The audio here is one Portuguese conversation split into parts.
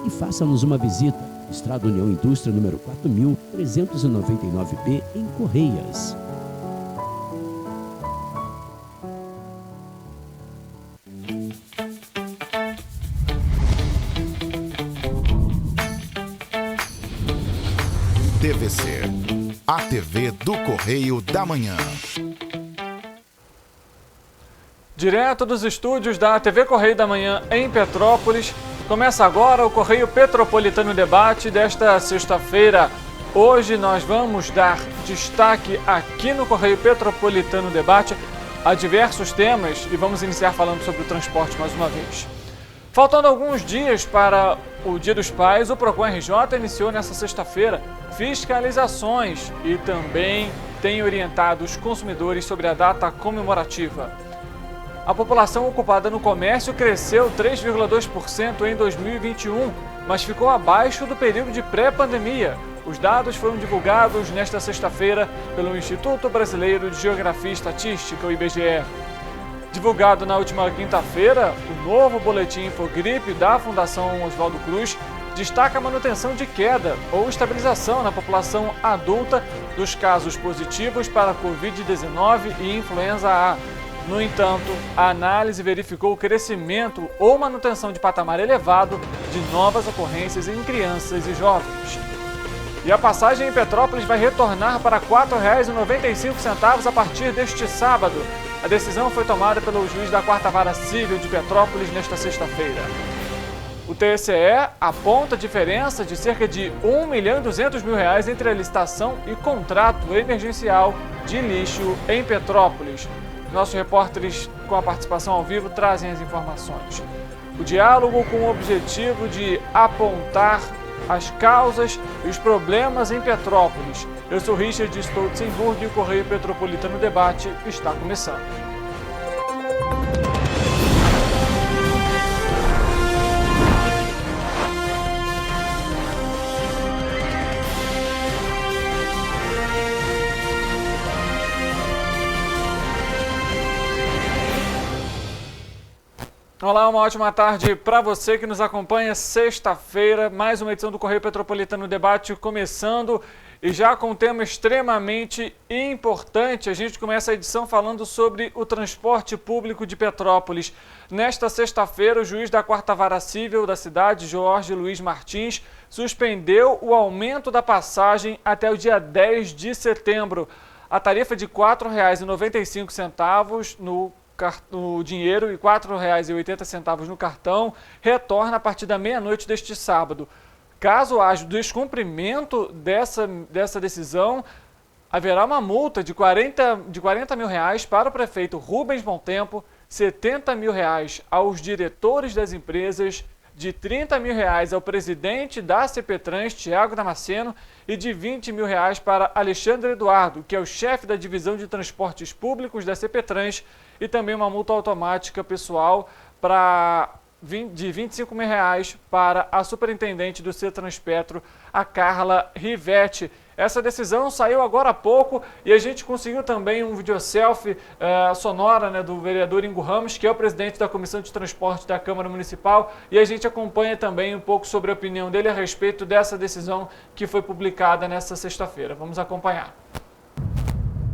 e faça-nos uma visita. Estrada União Indústria, número 4399B, em Correias. TVC, a TV do Correio da Manhã. Direto dos estúdios da TV Correio da Manhã em Petrópolis, começa agora o Correio Petropolitano Debate desta sexta-feira. Hoje nós vamos dar destaque aqui no Correio Petropolitano Debate a diversos temas e vamos iniciar falando sobre o transporte mais uma vez. Faltando alguns dias para o Dia dos Pais, o Procon RJ iniciou nesta sexta-feira fiscalizações e também tem orientado os consumidores sobre a data comemorativa. A população ocupada no comércio cresceu 3,2% em 2021, mas ficou abaixo do período de pré-pandemia. Os dados foram divulgados nesta sexta-feira pelo Instituto Brasileiro de Geografia e Estatística, o IBGE. Divulgado na última quinta-feira, o novo boletim Infogripe da Fundação Oswaldo Cruz destaca a manutenção de queda ou estabilização na população adulta dos casos positivos para Covid-19 e influenza A. No entanto, a análise verificou o crescimento ou manutenção de patamar elevado de novas ocorrências em crianças e jovens. E a passagem em Petrópolis vai retornar para R$ 4,95 a partir deste sábado. A decisão foi tomada pelo juiz da 4ª Vara Civil de Petrópolis nesta sexta-feira. O TSE aponta a diferença de cerca de R$ 1.200.000 entre a licitação e contrato emergencial de lixo em Petrópolis. Nossos repórteres com a participação ao vivo trazem as informações. O diálogo com o objetivo de apontar as causas e os problemas em Petrópolis. Eu sou Richard Stolzenburg e o Correio Petropolitano Debate está começando. Olá, uma ótima tarde para você que nos acompanha sexta-feira, mais uma edição do Correio Petropolitano Debate começando e já com um tema extremamente importante. A gente começa a edição falando sobre o transporte público de Petrópolis. Nesta sexta-feira, o juiz da 4ª Vara Civil da cidade, Jorge Luiz Martins, suspendeu o aumento da passagem até o dia 10 de setembro. A tarifa de R$ 4,95 no dinheiro e R$ 4,80 no cartão retorna a partir da meia-noite deste sábado. Caso haja descumprimento dessa decisão, haverá uma multa de R$ 40 mil para o prefeito Rubens Bontempo, R$ 70 mil aos diretores das empresas, de R$ 30 mil ao presidente da CPTrans, Tiago Damasceno, e de R$ 20 mil para Alexandre Eduardo, que é o chefe da divisão de transportes públicos da CPTrans, e também uma multa automática pessoal de R$ 25 mil para a superintendente do CETRANSPETRO, a Carla Rivetti. Essa decisão saiu agora há pouco e a gente conseguiu também um videoselfie sonora, do vereador Ingo Ramos, que é o presidente da Comissão de Transporte da Câmara Municipal, e a gente acompanha também um pouco sobre a opinião dele a respeito dessa decisão que foi publicada nesta sexta-feira. Vamos acompanhar.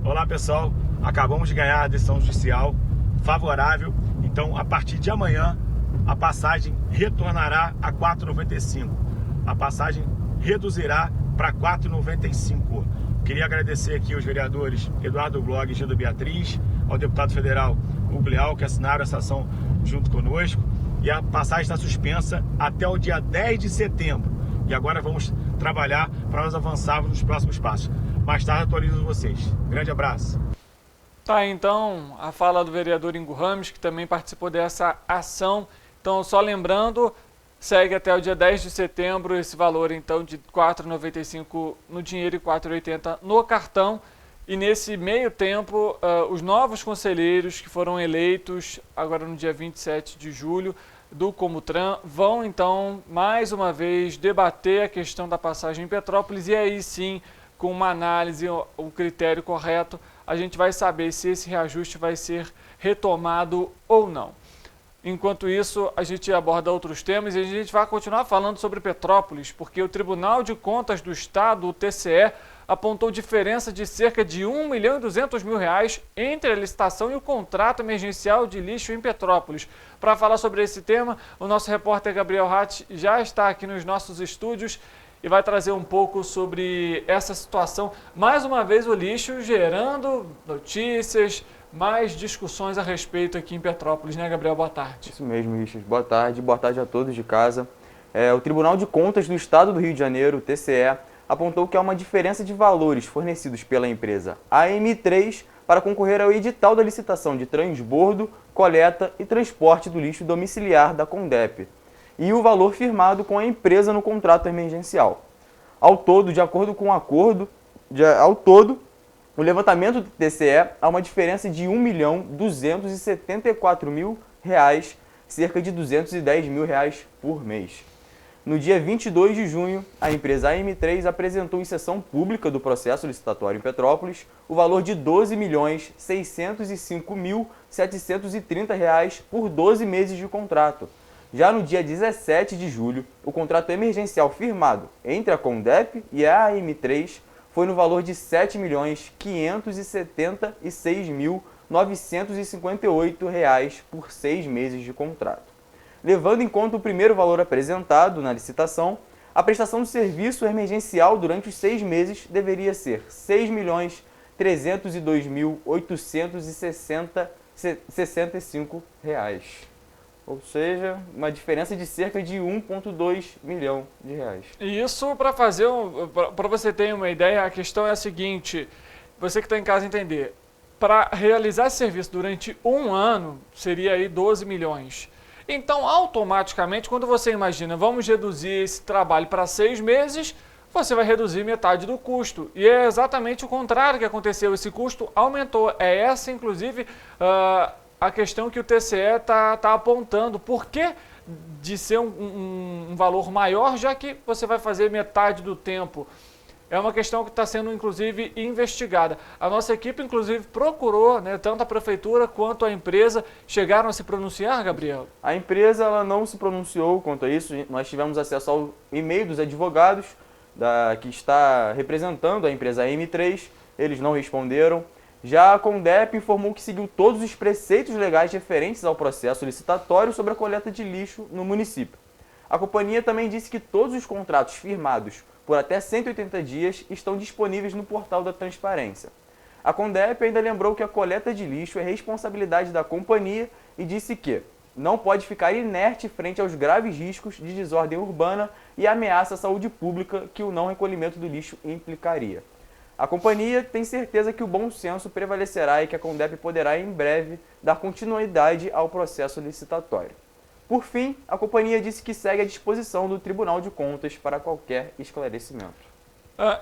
Olá pessoal, acabamos de ganhar a decisão judicial favorável, então a partir de amanhã a passagem retornará a R$ 4,95. A passagem reduzirá para R$ 4,95. Queria agradecer aqui aos vereadores Eduardo Blog e Gilda Beatriz, ao deputado federal Hugo Leal, que assinaram essa ação junto conosco. E a passagem está suspensa até o dia 10 de setembro. E agora vamos trabalhar para nós avançarmos nos próximos passos. Mais tarde atualizo vocês. Grande abraço. Tá, então, a fala do vereador Ingo Ramos, que também participou dessa ação. Então, só lembrando, segue até o dia 10 de setembro esse valor, então, de R$ 4,95 no dinheiro e R$ 4,80 no cartão. E nesse meio tempo, os novos conselheiros que foram eleitos, agora no dia 27 de julho, do Comutran, vão, então, mais uma vez, debater a questão da passagem em Petrópolis e aí sim, com uma análise, o critério correto, a gente vai saber se esse reajuste vai ser retomado ou não. Enquanto isso, a gente aborda outros temas e a gente vai continuar falando sobre Petrópolis, porque o Tribunal de Contas do Estado, o TCE, apontou diferença de cerca de R$1.200.000 entre a licitação e o contrato emergencial de lixo em Petrópolis. Para falar sobre esse tema, o nosso repórter Gabriel Hatch já está aqui nos nossos estúdios e vai trazer um pouco sobre essa situação. Mais uma vez o lixo gerando notícias, mais discussões a respeito aqui em Petrópolis, né, Gabriel? Boa tarde. Isso mesmo, Richard. Boa tarde a todos de casa. O Tribunal de Contas do Estado do Rio de Janeiro, o TCE, apontou que há uma diferença de valores fornecidos pela empresa AM3 para concorrer ao edital da licitação de transbordo, coleta e transporte do lixo domiciliar da Condep e o valor firmado com a empresa no contrato emergencial. Ao todo, de acordo com o acordo, o levantamento do TCE há uma diferença de R$1.274.000, cerca de R$210.000 por mês. No dia 22 de junho, a empresa AM3 apresentou em sessão pública do processo licitatório em Petrópolis o valor de R$12.605.730 por 12 meses de contrato. Já no dia 17 de julho, o contrato emergencial firmado entre a Condep e a AM3 foi no valor de R$7.576.958 por 6 meses de contrato. Levando em conta o primeiro valor apresentado na licitação, a prestação de serviço emergencial durante os 6 meses deveria ser R$6.302.865, ou seja, uma diferença de cerca de R$1,2 milhão. E isso, para você ter uma ideia, a questão é a seguinte, você que está em casa entender, para realizar esse serviço durante um ano, seria aí 12 milhões. Então, automaticamente, quando você imagina, vamos reduzir esse trabalho para 6 meses, você vai reduzir metade do custo. E é exatamente o contrário que aconteceu, esse custo aumentou. É essa, inclusive, a questão que o TCE está apontando. Por que de ser um valor maior, já que você vai fazer metade do tempo? É uma questão que está sendo, inclusive, investigada. A nossa equipe, inclusive, procurou, né, tanto a prefeitura quanto a empresa. Chegaram a se pronunciar, Gabriel? A empresa ela não se pronunciou quanto a isso. Nós tivemos acesso ao e-mail dos advogados que está representando a empresa AM3. Eles não responderam. Já a Condep informou que seguiu todos os preceitos legais referentes ao processo licitatório sobre a coleta de lixo no município. A companhia também disse que todos os contratos firmados por até 180 dias estão disponíveis no portal da transparência. A Condep ainda lembrou que a coleta de lixo é responsabilidade da companhia e disse que não pode ficar inerte frente aos graves riscos de desordem urbana e ameaça à saúde pública que o não recolhimento do lixo implicaria. A companhia tem certeza que o bom senso prevalecerá e que a Condep poderá em breve dar continuidade ao processo licitatório. Por fim, a companhia disse que segue à disposição do Tribunal de Contas para qualquer esclarecimento.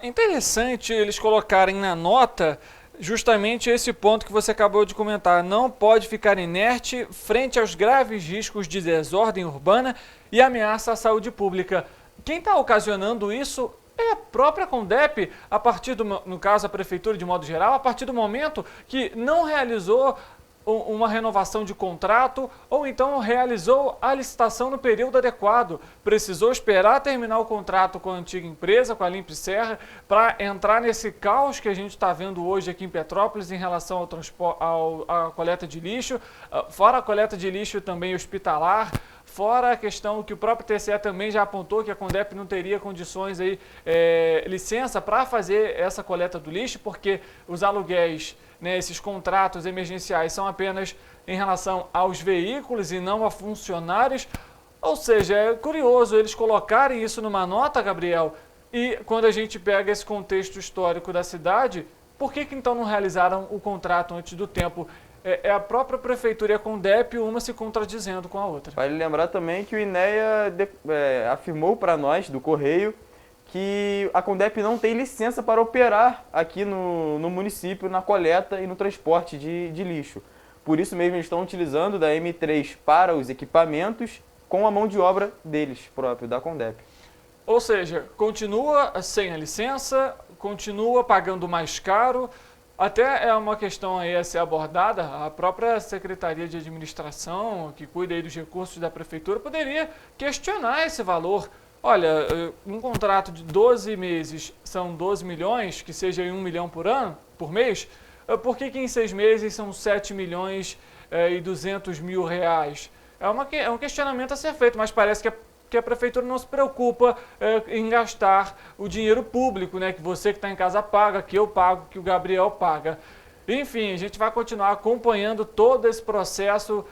Interessante eles colocarem na nota justamente esse ponto que você acabou de comentar. Não pode ficar inerte frente aos graves riscos de desordem urbana e ameaça à saúde pública. Quem está ocasionando isso é a própria Condep, no caso a prefeitura de modo geral, a partir do momento que não realizou uma renovação de contrato ou então realizou a licitação no período adequado. Precisou esperar terminar o contrato com a antiga empresa, com a Limpe Serra, para entrar nesse caos que a gente está vendo hoje aqui em Petrópolis em relação à coleta de lixo, fora a coleta de lixo também hospitalar, fora a questão que o próprio TCE também já apontou que a Condep não teria condições aí, licença para fazer essa coleta do lixo, porque os aluguéis, né, esses contratos emergenciais são apenas em relação aos veículos e não a funcionários. Ou seja, é curioso eles colocarem isso numa nota, Gabriel, e quando a gente pega esse contexto histórico da cidade, por que então não realizaram o contrato antes do tempo? É a própria prefeitura e a Condep, uma se contradizendo com a outra. Vale lembrar também que o INEA afirmou para nós, do Correio, que a Condep não tem licença para operar aqui no município, na coleta e no transporte de lixo. Por isso mesmo eles estão utilizando da M3 para os equipamentos com a mão de obra deles próprio, da Condep. Ou seja, continua sem a licença, continua pagando mais caro. Até é uma questão aí a ser abordada, a própria Secretaria de Administração, que cuida aí dos recursos da Prefeitura, poderia questionar esse valor. Olha, um contrato de 12 meses são 12 milhões, que seja 1 milhão por ano, por mês, por que em 6 meses são 7 milhões e 200 mil reais? É um questionamento a ser feito, mas parece que a Prefeitura não se preocupa em gastar o dinheiro público, né? Que você que está em casa paga, que eu pago, que o Gabriel paga. Enfim, a gente vai continuar acompanhando todo esse processo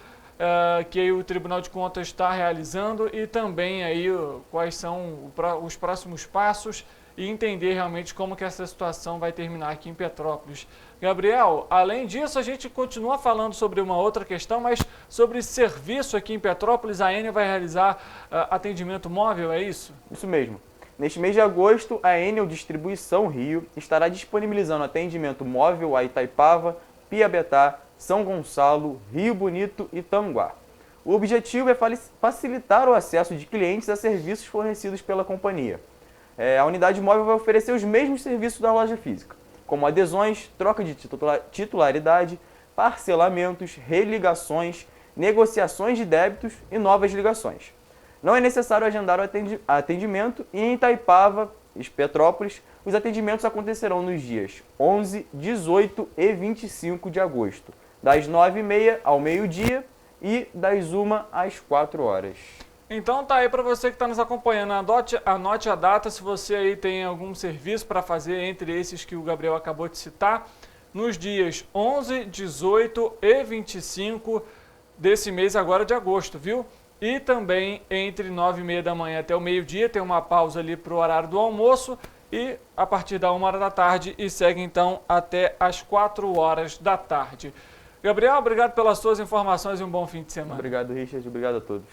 que aí o Tribunal de Contas está realizando e também aí quais são os próximos passos e entender realmente como que essa situação vai terminar aqui em Petrópolis. Gabriel, além disso, a gente continua falando sobre uma outra questão, mas sobre serviço aqui em Petrópolis, a Enel vai realizar atendimento móvel, é isso? Isso mesmo. Neste mês de agosto, a Enel Distribuição Rio estará disponibilizando atendimento móvel a Itaipava, Piabetá, São Gonçalo, Rio Bonito e Tanguá. O objetivo é facilitar o acesso de clientes a serviços fornecidos pela companhia. A unidade móvel vai oferecer os mesmos serviços da loja física, como adesões, troca de titularidade, parcelamentos, religações, negociações de débitos e novas ligações. Não é necessário agendar o atendimento e em Itaipava, Petrópolis, os atendimentos acontecerão nos dias 11, 18 e 25 de agosto, das 9h30 ao meio-dia e das 1 às 4 horas. Então tá aí para você que está nos acompanhando, anote a data se você aí tem algum serviço para fazer entre esses que o Gabriel acabou de citar, nos dias 11, 18 e 25 desse mês agora de agosto, viu? E também entre 9h30 da manhã até o meio-dia, tem uma pausa ali para o horário do almoço e a partir da 1h da tarde e segue então até as 4 horas da tarde. Gabriel, obrigado pelas suas informações e um bom fim de semana. Obrigado, Richard. Obrigado a todos.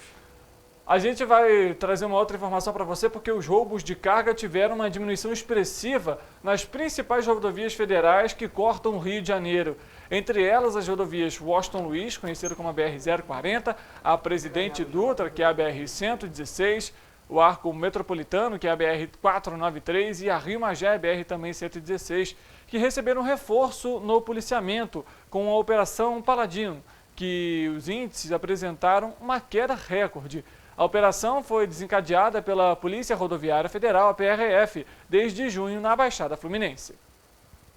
A gente vai trazer uma outra informação para você porque os roubos de carga tiveram uma diminuição expressiva nas principais rodovias federais que cortam o Rio de Janeiro. Entre elas, as rodovias Washington Luiz, conhecida como a BR-040, a Presidente Dutra, que é a BR-116, o Arco Metropolitano, que é a BR-493, e a Rio Magé, BR também 116, que receberam reforço no policiamento com a Operação Paladino, que os índices apresentaram uma queda recorde. A operação foi desencadeada pela Polícia Rodoviária Federal, a PRF, desde junho na Baixada Fluminense.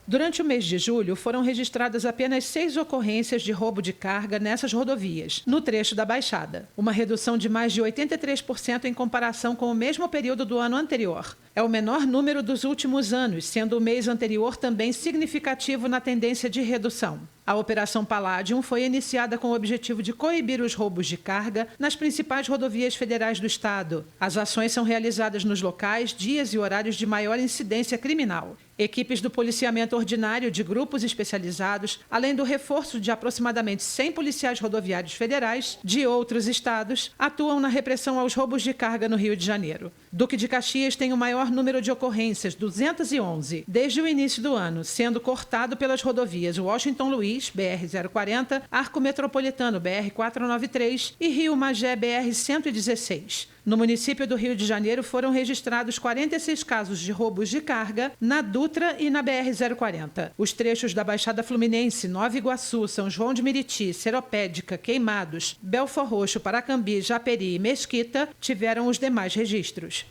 Durante o mês de julho, foram registradas apenas 6 ocorrências de roubo de carga nessas rodovias, no trecho da Baixada. Uma redução de mais de 83% em comparação com o mesmo período do ano anterior. É o menor número dos últimos anos, sendo o mês anterior também significativo na tendência de redução. A Operação Palladium foi iniciada com o objetivo de coibir os roubos de carga nas principais rodovias federais do estado. As ações são realizadas nos locais, dias e horários de maior incidência criminal. Equipes do policiamento ordinário de grupos especializados, além do reforço de aproximadamente 100 policiais rodoviários federais de outros estados, atuam na repressão aos roubos de carga no Rio de Janeiro. Duque de Caxias tem o maior número de ocorrências, 211, desde o início do ano, sendo cortado pelas rodovias Washington Luiz, BR-040, Arco Metropolitano, BR-493 e Rio Magé, BR-116. No município do Rio de Janeiro foram registrados 46 casos de roubos de carga na Dutra e na BR-040. Os trechos da Baixada Fluminense, Nova Iguaçu, São João de Meriti, Seropédica, Queimados, Belfor Roxo, Paracambi, Japeri e Mesquita tiveram os demais registros.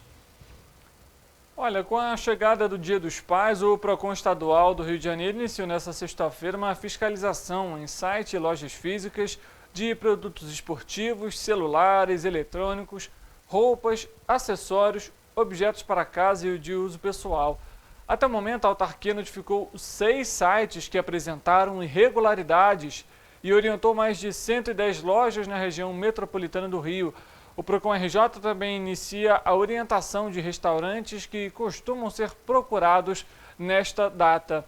Olha, com a chegada do Dia dos Pais, o PROCON Estadual do Rio de Janeiro iniciou nesta sexta-feira uma fiscalização em site e lojas físicas de produtos esportivos, celulares, eletrônicos, roupas, acessórios, objetos para casa e de uso pessoal. Até o momento, a autarquia notificou 6 sites que apresentaram irregularidades e orientou mais de 110 lojas na região metropolitana do Rio. O PROCON RJ também inicia a orientação de restaurantes que costumam ser procurados nesta data.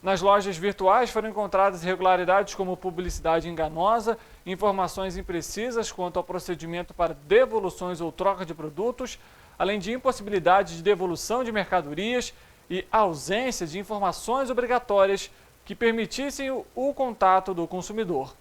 Nas lojas virtuais foram encontradas irregularidades como publicidade enganosa, informações imprecisas quanto ao procedimento para devoluções ou troca de produtos, além de impossibilidade de devolução de mercadorias e ausência de informações obrigatórias que permitissem o contato do consumidor.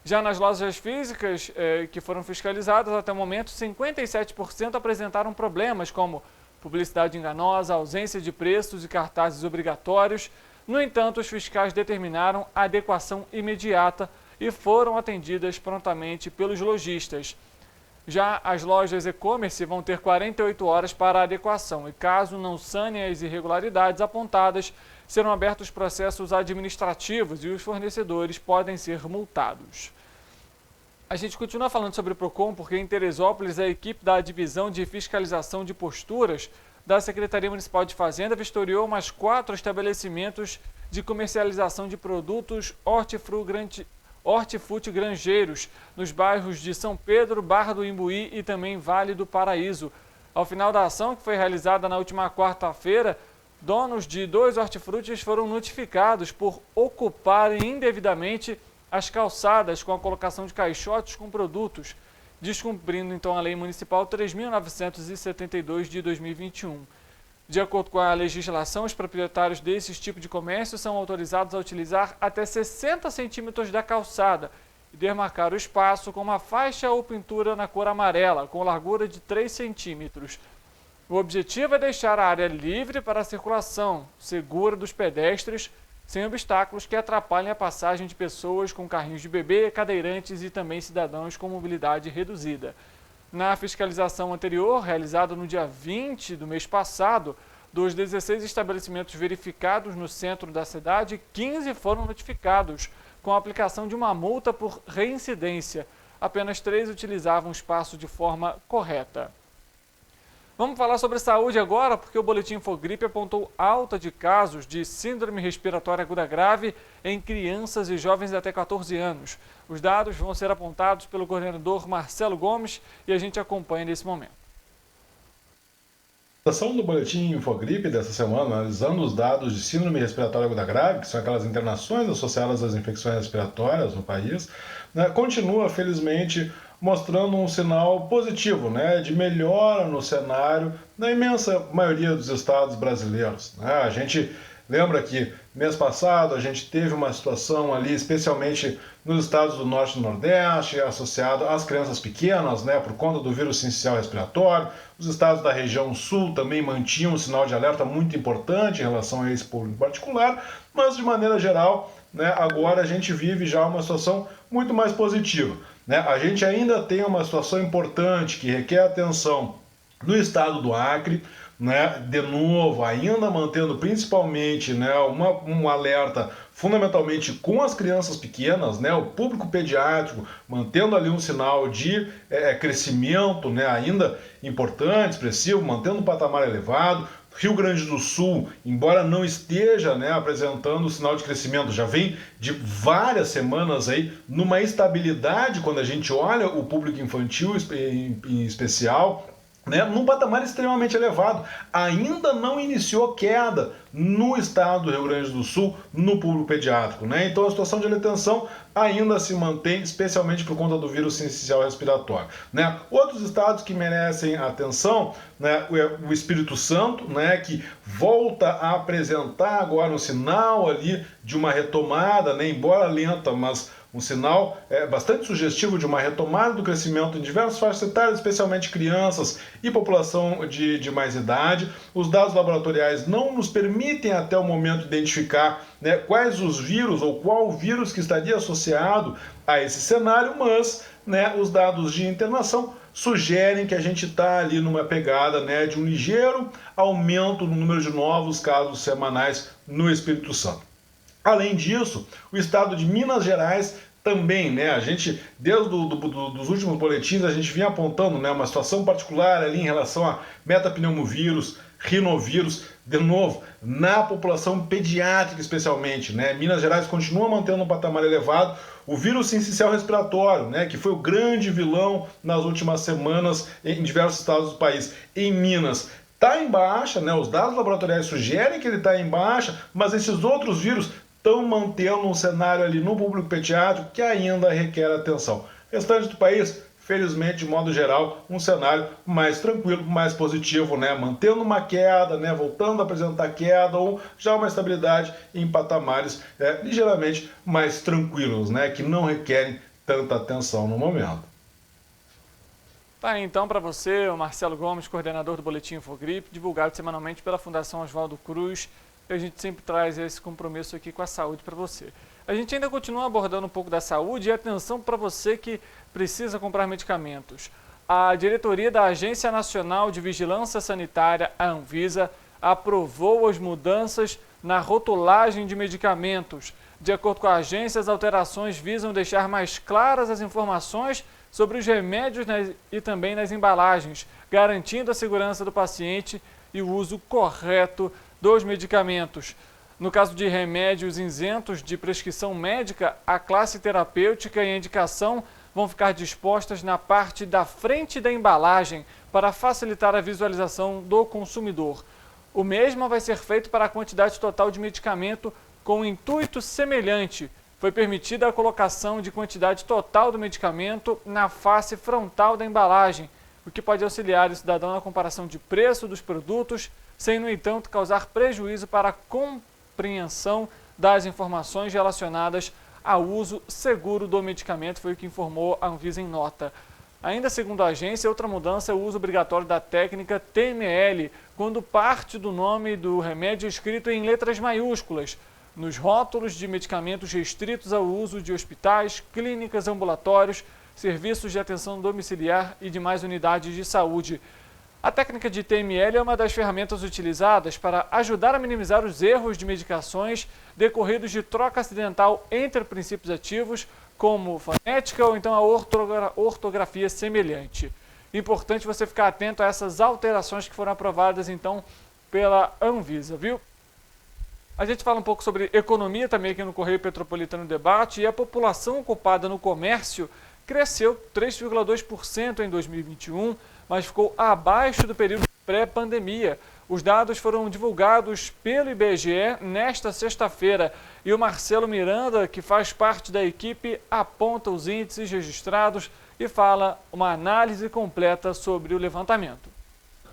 Já nas lojas físicas que foram fiscalizadas até o momento, 57% apresentaram problemas como publicidade enganosa, ausência de preços e cartazes obrigatórios. No entanto, os fiscais determinaram a adequação imediata e foram atendidas prontamente pelos lojistas. Já as lojas e-commerce vão ter 48 horas para a adequação e, caso não sanem as irregularidades apontadas, serão abertos processos administrativos e os fornecedores podem ser multados. A gente continua falando sobre o PROCON porque em Teresópolis a equipe da Divisão de Fiscalização de Posturas da Secretaria Municipal de Fazenda vistoriou mais 4 estabelecimentos de comercialização de produtos hortifrutigranjeiros nos bairros de São Pedro, Barra do Imbuí e também Vale do Paraíso. Ao final da ação, que foi realizada na última quarta-feira, donos de 2 hortifrutis foram notificados por ocuparem indevidamente as calçadas com a colocação de caixotes com produtos, descumprindo então a Lei Municipal 3.972 de 2021. De acordo com a legislação, os proprietários desses tipos de comércio são autorizados a utilizar até 60 centímetros da calçada e demarcar o espaço com uma faixa ou pintura na cor amarela, com largura de 3 centímetros. O objetivo é deixar a área livre para a circulação segura dos pedestres, sem obstáculos que atrapalhem a passagem de pessoas com carrinhos de bebê, cadeirantes e também cidadãos com mobilidade reduzida. Na fiscalização anterior, realizada no dia 20 do mês passado, dos 16 estabelecimentos verificados no centro da cidade, 15 foram notificados, com a aplicação de uma multa por reincidência. Apenas 3 utilizavam o espaço de forma correta. Vamos falar sobre saúde agora, porque o Boletim Infogripe apontou alta de casos de síndrome respiratória aguda grave em crianças e jovens de até 14 anos. Os dados vão ser apontados pelo coordenador Marcelo Gomes e a gente acompanha nesse momento. A ação do Boletim Infogripe dessa semana, analisando os dados de síndrome respiratória aguda grave, que são aquelas internações associadas às infecções respiratórias no país, continua, felizmente, mostrando um sinal positivo, de melhora no cenário na imensa maioria dos estados brasileiros. A gente lembra que mês passado a gente teve uma situação ali, especialmente nos estados do Norte e do Nordeste, associado às crianças pequenas, por conta do vírus sincicial respiratório. Os estados da região sul também mantinham um sinal de alerta muito importante em relação a esse público particular, mas de maneira geral, agora a gente vive já uma situação muito mais positiva. A gente ainda tem uma situação importante que requer atenção no estado do Acre, de novo, ainda mantendo principalmente um alerta fundamentalmente com as crianças pequenas, o público pediátrico, mantendo ali um sinal de crescimento ainda importante, expressivo, mantendo um patamar elevado. Rio Grande do Sul, embora não esteja apresentando sinal de crescimento, já vem de várias semanas aí numa estabilidade quando a gente olha o público infantil em especial, num patamar extremamente elevado. Ainda não iniciou queda no estado do Rio Grande do Sul no público pediátrico. Então a situação de atenção ainda se mantém, especialmente por conta do vírus sincicial respiratório. Outros estados que merecem atenção, o Espírito Santo, que volta a apresentar agora um sinal ali de uma retomada, embora lenta, mas um sinal bastante sugestivo de uma retomada do crescimento em diversas faixas etárias, especialmente crianças e população de mais idade. Os dados laboratoriais não nos permitem até o momento identificar quais os vírus ou qual vírus que estaria associado a esse cenário, mas os dados de internação sugerem que a gente está ali numa pegada de um ligeiro aumento no número de novos casos semanais no Espírito Santo. Além disso, o estado de Minas Gerais também, a gente, desde dos últimos boletins, a gente vinha apontando uma situação particular ali em relação a metapneumovírus, rinovírus, de novo, na população pediátrica especialmente. Minas Gerais continua mantendo um patamar elevado. O vírus sincicial respiratório, que foi o grande vilão nas últimas semanas em diversos estados do país, em Minas, está em baixa, os dados laboratoriais sugerem que ele está em baixa, mas esses outros vírus estão mantendo um cenário ali no público pediátrico que ainda requer atenção. Restante do país, felizmente, de modo geral, um cenário mais tranquilo, mais positivo, mantendo uma queda, voltando a apresentar queda ou já uma estabilidade em patamares ligeiramente mais tranquilos, que não requerem tanta atenção no momento. Tá, então, para você, o Marcelo Gomes, coordenador do Boletim Infogripe, divulgado semanalmente pela Fundação Oswaldo Cruz, e a gente sempre traz esse compromisso aqui com a saúde para você. A gente ainda continua abordando um pouco da saúde e atenção para você que precisa comprar medicamentos. A diretoria da Agência Nacional de Vigilância Sanitária, a Anvisa, aprovou as mudanças na rotulagem de medicamentos. De acordo com a agência, as alterações visam deixar mais claras as informações sobre os remédios e também nas embalagens, garantindo a segurança do paciente e o uso correto dos medicamentos. No caso de remédios isentos de prescrição médica, a classe terapêutica e a indicação vão ficar dispostas na parte da frente da embalagem para facilitar a visualização do consumidor. O mesmo vai ser feito para a quantidade total de medicamento com intuito semelhante. Foi permitida a colocação de quantidade total do medicamento na face frontal da embalagem, o que pode auxiliar o cidadão na comparação de preço dos produtos, sem, no entanto, causar prejuízo para a compreensão das informações relacionadas ao uso seguro do medicamento, foi o que informou a Anvisa em nota. Ainda segundo a agência, outra mudança é o uso obrigatório da técnica TML, quando parte do nome do remédio é escrito em letras maiúsculas, nos rótulos de medicamentos restritos ao uso de hospitais, clínicas, ambulatórios, serviços de atenção domiciliar e demais unidades de saúde. A técnica de TML é uma das ferramentas utilizadas para ajudar a minimizar os erros de medicações decorridos de troca acidental entre princípios ativos, como fonética ou então a ortografia semelhante. Importante você ficar atento a essas alterações que foram aprovadas então pela Anvisa, viu? A gente fala um pouco sobre economia também aqui no Correio Petropolitano Debate, e a população ocupada no comércio cresceu 3,2% em 2021, mas ficou abaixo do período pré-pandemia. Os dados foram divulgados pelo IBGE nesta sexta-feira e o Marcelo Miranda, que faz parte da equipe, aponta os índices registrados e fala uma análise completa sobre o levantamento.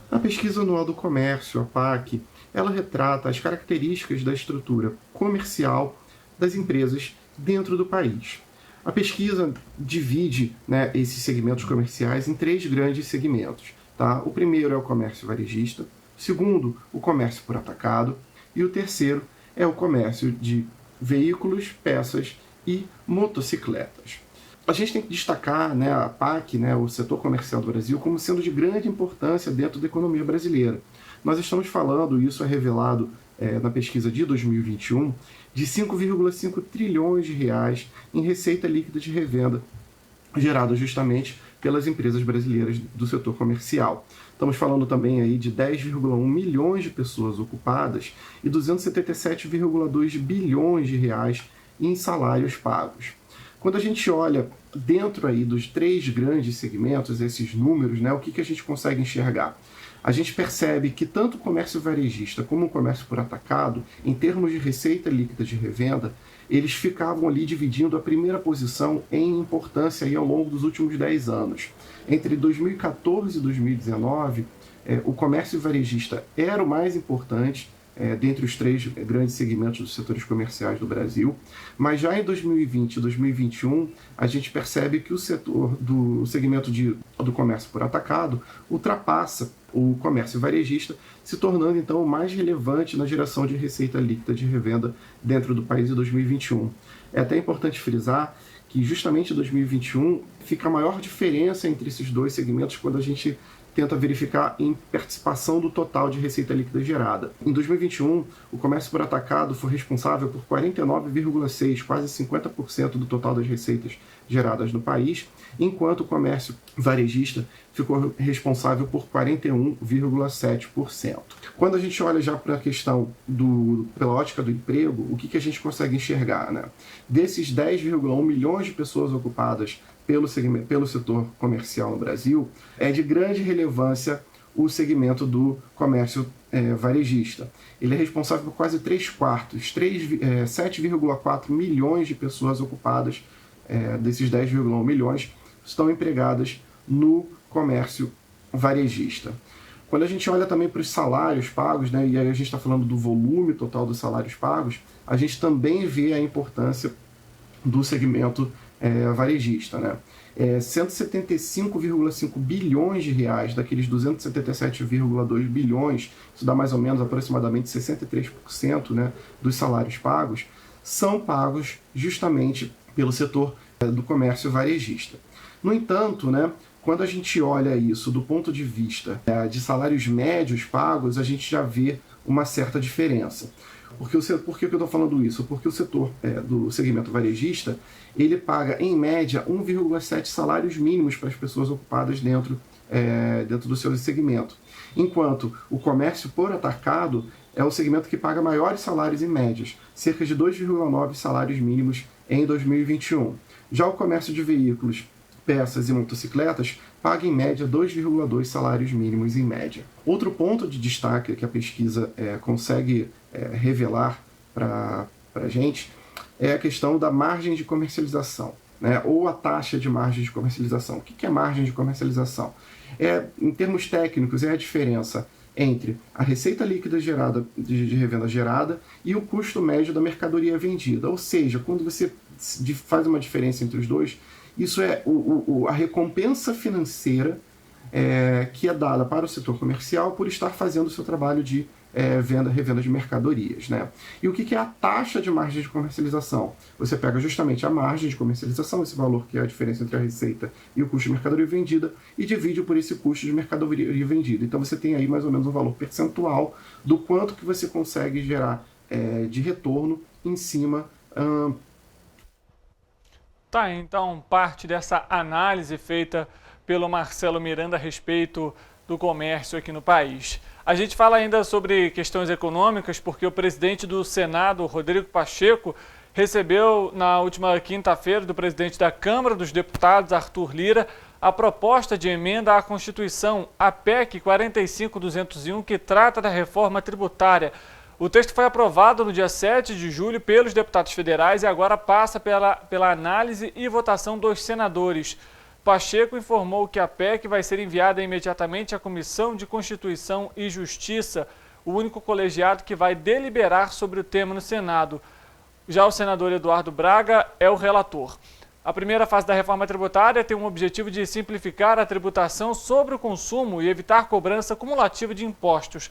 A pesquisa anual do comércio, a PAC, ela retrata as características da estrutura comercial das empresas dentro do país. A pesquisa divide, esses segmentos comerciais em 3 grandes segmentos. Tá? O primeiro é o comércio varejista, o segundo, o comércio por atacado, e o terceiro é o comércio de veículos, peças e motocicletas. A gente tem que destacar a PAC, o setor comercial do Brasil, como sendo de grande importância dentro da economia brasileira. Nós estamos falando, isso é revelado na pesquisa de 2021, de 5,5 trilhões de reais em receita líquida de revenda, gerada justamente pelas empresas brasileiras do setor comercial. Estamos falando também aí de 10,1 milhões de pessoas ocupadas e 277,2 bilhões de reais em salários pagos. Quando a gente olha dentro aí dos 3 grandes segmentos, esses números, o que a gente consegue enxergar? A gente percebe que tanto o comércio varejista como o comércio por atacado, em termos de receita líquida de revenda, eles ficavam ali dividindo a primeira posição em importância aí ao longo dos últimos 10 anos. Entre 2014 e 2019, o comércio varejista era o mais importante, dentre os 3 grandes segmentos dos setores comerciais do Brasil, mas já em 2020 e 2021 a gente percebe que o setor do segmento do comércio por atacado ultrapassa o comércio varejista, se tornando então o mais relevante na geração de receita líquida de revenda dentro do país em 2021. É até importante frisar que justamente em 2021 fica a maior diferença entre esses 2 segmentos quando a gente tenta verificar em participação do total de receita líquida gerada. Em 2021, o comércio por atacado foi responsável por 49,6%, quase 50% do total das receitas geradas no país, enquanto o comércio varejista ficou responsável por 41,7%. Quando a gente olha já para a questão pela ótica do emprego, o que a gente consegue enxergar? Desses 10,1 milhões de pessoas ocupadas pelo setor comercial no Brasil, é de grande relevância o segmento do comércio varejista. Ele é responsável por quase 3/4, 7,4 milhões de pessoas ocupadas, desses 10,1 milhões, estão empregadas no comércio varejista. Quando a gente olha também para os salários pagos, e aí a gente está falando do volume total dos salários pagos, a gente também vê a importância do segmento varejista, né? 175,5 bilhões de reais daqueles 277,2 bilhões, isso dá mais ou menos aproximadamente 63%, né, dos salários pagos, são pagos justamente pelo setor do comércio varejista. No entanto, né, quando a gente olha isso do ponto de vista de salários médios pagos, a gente já vê uma certa diferença. Por que eu estou falando isso? Porque o setor do segmento varejista, ele paga, em média, 1,7 salários mínimos para as pessoas ocupadas dentro do seu segmento. Enquanto o comércio por atacado é o segmento que paga maiores salários em médias, cerca de 2,9 salários mínimos em 2021. Já o comércio de veículos, peças e motocicletas paga em média 2,2 salários mínimos em média. Outro ponto de destaque que a pesquisa consegue revelar para a gente é a questão da margem de comercialização, né? Ou a taxa de margem de comercialização. O que é margem de comercialização? Em termos técnicos, é a diferença entre a receita líquida gerada de revenda gerada e o custo médio da mercadoria vendida. Ou seja, quando você faz uma diferença entre os dois, isso é a recompensa financeira que é dada para o setor comercial por estar fazendo o seu trabalho de revenda de mercadorias, né? E o que é a taxa de margem de comercialização? Você pega justamente a margem de comercialização, esse valor que é a diferença entre a receita e o custo de mercadoria vendida, e divide por esse custo de mercadoria vendida. Então você tem aí mais ou menos um valor percentual do quanto que você consegue gerar de retorno em cima. Tá, então parte dessa análise feita pelo Marcelo Miranda a respeito do comércio aqui no país. A gente fala ainda sobre questões econômicas, porque o presidente do Senado, Rodrigo Pacheco, recebeu na última quinta-feira do presidente da Câmara dos Deputados, Arthur Lira, a proposta de emenda à Constituição, a PEC 45.201, que trata da reforma tributária. O texto foi aprovado no dia 7 de julho pelos deputados federais e agora passa pela análise e votação dos senadores. Pacheco informou que a PEC vai ser enviada imediatamente à Comissão de Constituição e Justiça, o único colegiado que vai deliberar sobre o tema no Senado. Já o senador Eduardo Braga é o relator. A primeira fase da reforma tributária tem o objetivo de simplificar a tributação sobre o consumo e evitar cobrança cumulativa de impostos.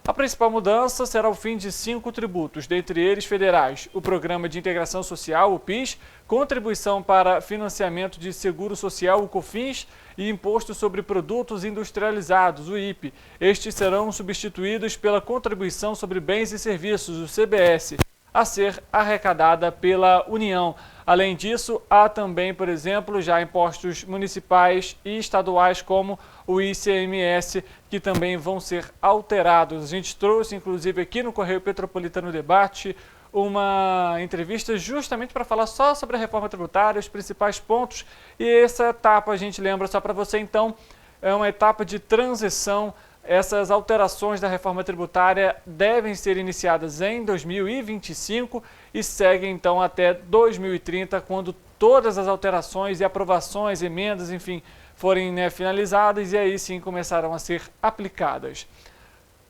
A principal mudança será o fim de 5 tributos, dentre eles federais: o Programa de Integração Social, o PIS, Contribuição para Financiamento de Seguro Social, o COFINS, e Imposto sobre Produtos Industrializados, o IPI. Estes serão substituídos pela Contribuição sobre Bens e Serviços, o CBS, a ser arrecadada pela União. Além disso, há também, por exemplo, já impostos municipais e estaduais como o ICMS, que também vão ser alterados. A gente trouxe, inclusive, aqui no Correio Petropolitano Debate, uma entrevista justamente para falar só sobre a reforma tributária, os principais pontos. E essa etapa, a gente lembra só para você, então, é uma etapa de transição. Essas alterações da reforma tributária devem ser iniciadas em 2025 e seguem então até 2030, quando todas as alterações e aprovações, emendas, enfim, forem finalizadas e aí sim começarão a ser aplicadas.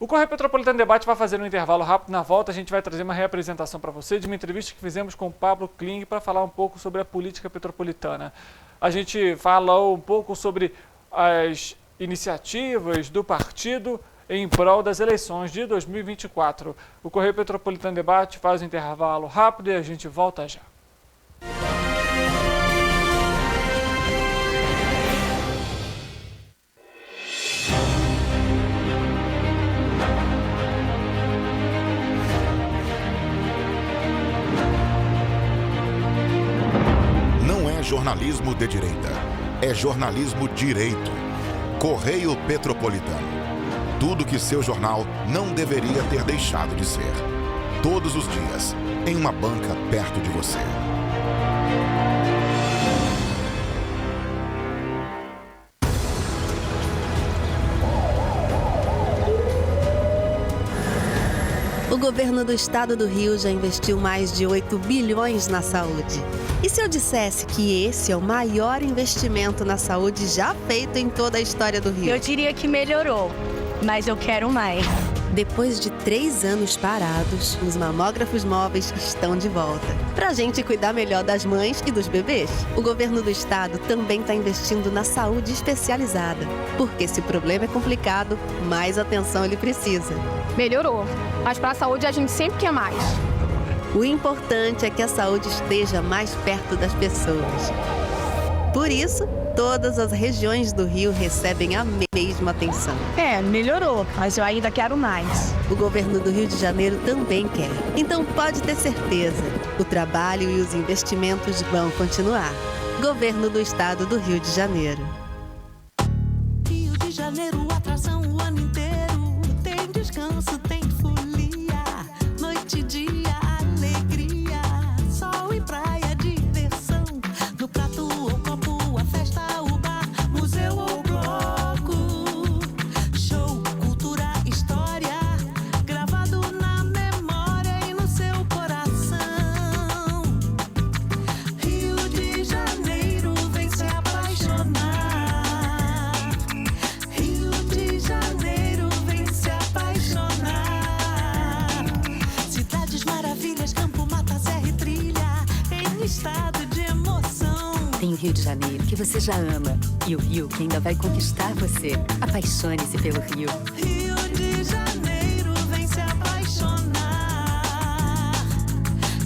O Correio Petropolitano Debate vai fazer um intervalo rápido. Na volta a gente vai trazer uma reapresentação para você de uma entrevista que fizemos com o Pablo Kling para falar um pouco sobre a política petropolitana. A gente falou um pouco sobre as iniciativas do partido em prol das eleições de 2024. O Correio Petropolitano Debate faz um intervalo rápido e a gente volta já. Não é jornalismo de direita, é jornalismo direito. Correio Petropolitano. Tudo que seu jornal não deveria ter deixado de ser. Todos os dias, em uma banca perto de você. O governo do estado do Rio já investiu mais de 8 bilhões na saúde. E se eu dissesse que esse é o maior investimento na saúde já feito em toda a história do Rio? Eu diria que melhorou, mas eu quero mais. Depois de 3 anos parados, os mamógrafos móveis estão de volta. Pra gente cuidar melhor das mães e dos bebês. O governo do estado também está investindo na saúde especializada. Porque se o problema é complicado, mais atenção ele precisa. Melhorou, mas para a saúde a gente sempre quer mais. O importante é que a saúde esteja mais perto das pessoas. Por isso, todas as regiões do Rio recebem a mesma atenção. Melhorou, mas eu ainda quero mais. O governo do Rio de Janeiro também quer. Então pode ter certeza, o trabalho e os investimentos vão continuar. Governo do Estado do Rio de Janeiro. Rio de Janeiro, atração o ano inteiro. Tem descanso, tem folia, noite e dia, alegria, sol e praia, diversão. No prato ou copo, a festa, o bar, museu ou bloco. Show, cultura, história, gravado na memória e no seu coração. Rio de Janeiro, vem se apaixonar. Rio de Janeiro, vem se apaixonar. Cidades maravilhas, campo, mata, serra e trilha, em estado de emoção. Tem o Rio de Janeiro, que você já ama, e o Rio, que ainda vai conquistar você. Apaixone-se pelo Rio. Rio de Janeiro, vem se apaixonar.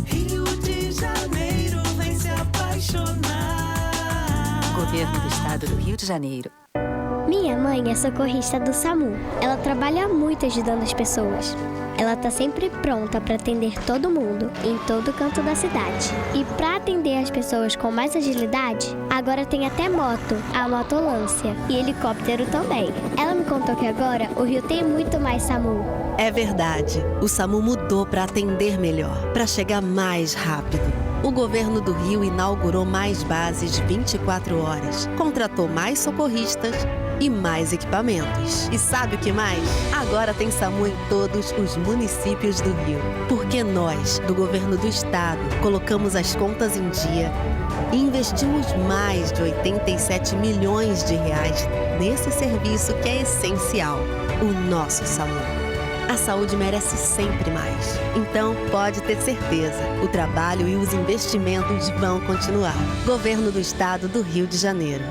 Rio de Janeiro, vem se apaixonar. Governo do Estado do Rio de Janeiro. Minha mãe é socorrista do SAMU. Ela trabalha muito ajudando as pessoas. Ela tá sempre pronta para atender todo mundo, em todo canto da cidade. E para atender as pessoas com mais agilidade, agora tem até moto, a motolância, e helicóptero também. Ela me contou que agora o Rio tem muito mais SAMU. É verdade, o SAMU mudou para atender melhor, para chegar mais rápido. O governo do Rio inaugurou mais bases 24 horas, contratou mais socorristas e mais equipamentos. E sabe o que mais? Agora tem SAMU em todos os municípios do Rio. Porque nós, do governo do estado, colocamos as contas em dia e investimos mais de 87 milhões de reais nesse serviço que é essencial, o nosso SAMU. A saúde merece sempre mais. Então, pode ter certeza, o trabalho e os investimentos vão continuar. Governo do Estado do Rio de Janeiro.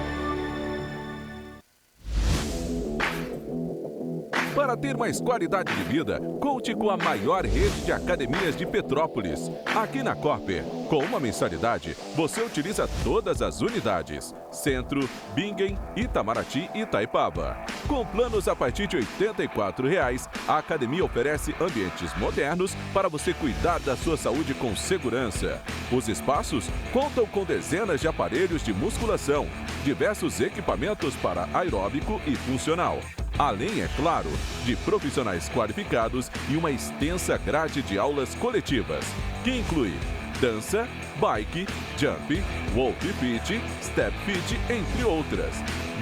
Para ter mais qualidade de vida, conte com a maior rede de academias de Petrópolis. Aqui na Cooper, com uma mensalidade, você utiliza todas as unidades. Centro, Bingen, Itamaraty e Itaipava. Com planos a partir de R$ 84,00, a academia oferece ambientes modernos para você cuidar da sua saúde com segurança. Os espaços contam com dezenas de aparelhos de musculação, diversos equipamentos para aeróbico e funcional. Além, é claro, de profissionais qualificados e uma extensa grade de aulas coletivas, que inclui dança, bike, jump, wolf fit, step fit, entre outras.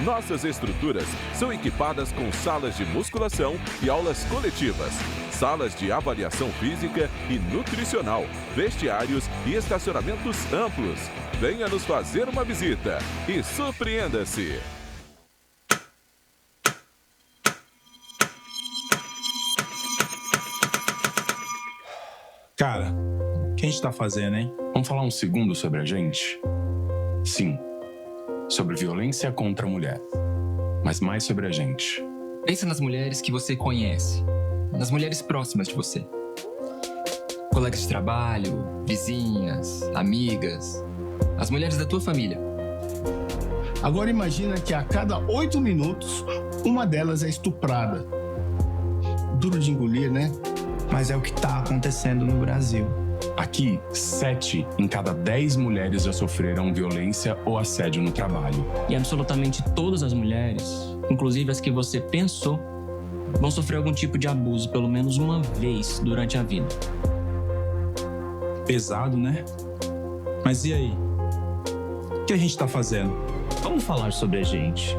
Nossas estruturas são equipadas com salas de musculação e aulas coletivas, salas de avaliação física e nutricional, vestiários e estacionamentos amplos. Venha nos fazer uma visita e surpreenda-se! Cara, o que a gente tá fazendo, hein? Vamos falar um segundo sobre a gente? Sim, sobre violência contra a mulher, mas mais sobre a gente. Pensa nas mulheres que você conhece, nas mulheres próximas de você. Colegas de trabalho, vizinhas, amigas, as mulheres da tua família. Agora imagina que a cada 8 minutos, uma delas é estuprada. Duro de engolir, né? Mas é o que está acontecendo no Brasil. Aqui, 7 em cada 10 mulheres já sofreram violência ou assédio no trabalho. E absolutamente todas as mulheres, inclusive as que você pensou, vão sofrer algum tipo de abuso pelo menos uma vez durante a vida. Pesado, né? Mas e aí? O que a gente está fazendo? Vamos falar sobre a gente.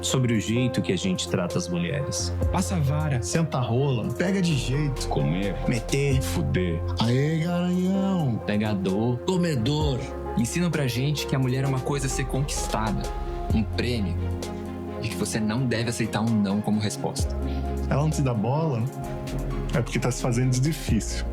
Sobre o jeito que a gente trata as mulheres. Passa a vara, senta a rola, pega de jeito. Comer, meter, fuder. Aê, garanhão. Pegador, comedor. Ensinam pra gente que a mulher é uma coisa a ser conquistada, um prêmio, e que você não deve aceitar um não como resposta. ela não te dá bola, é porque tá se fazendo de difícil.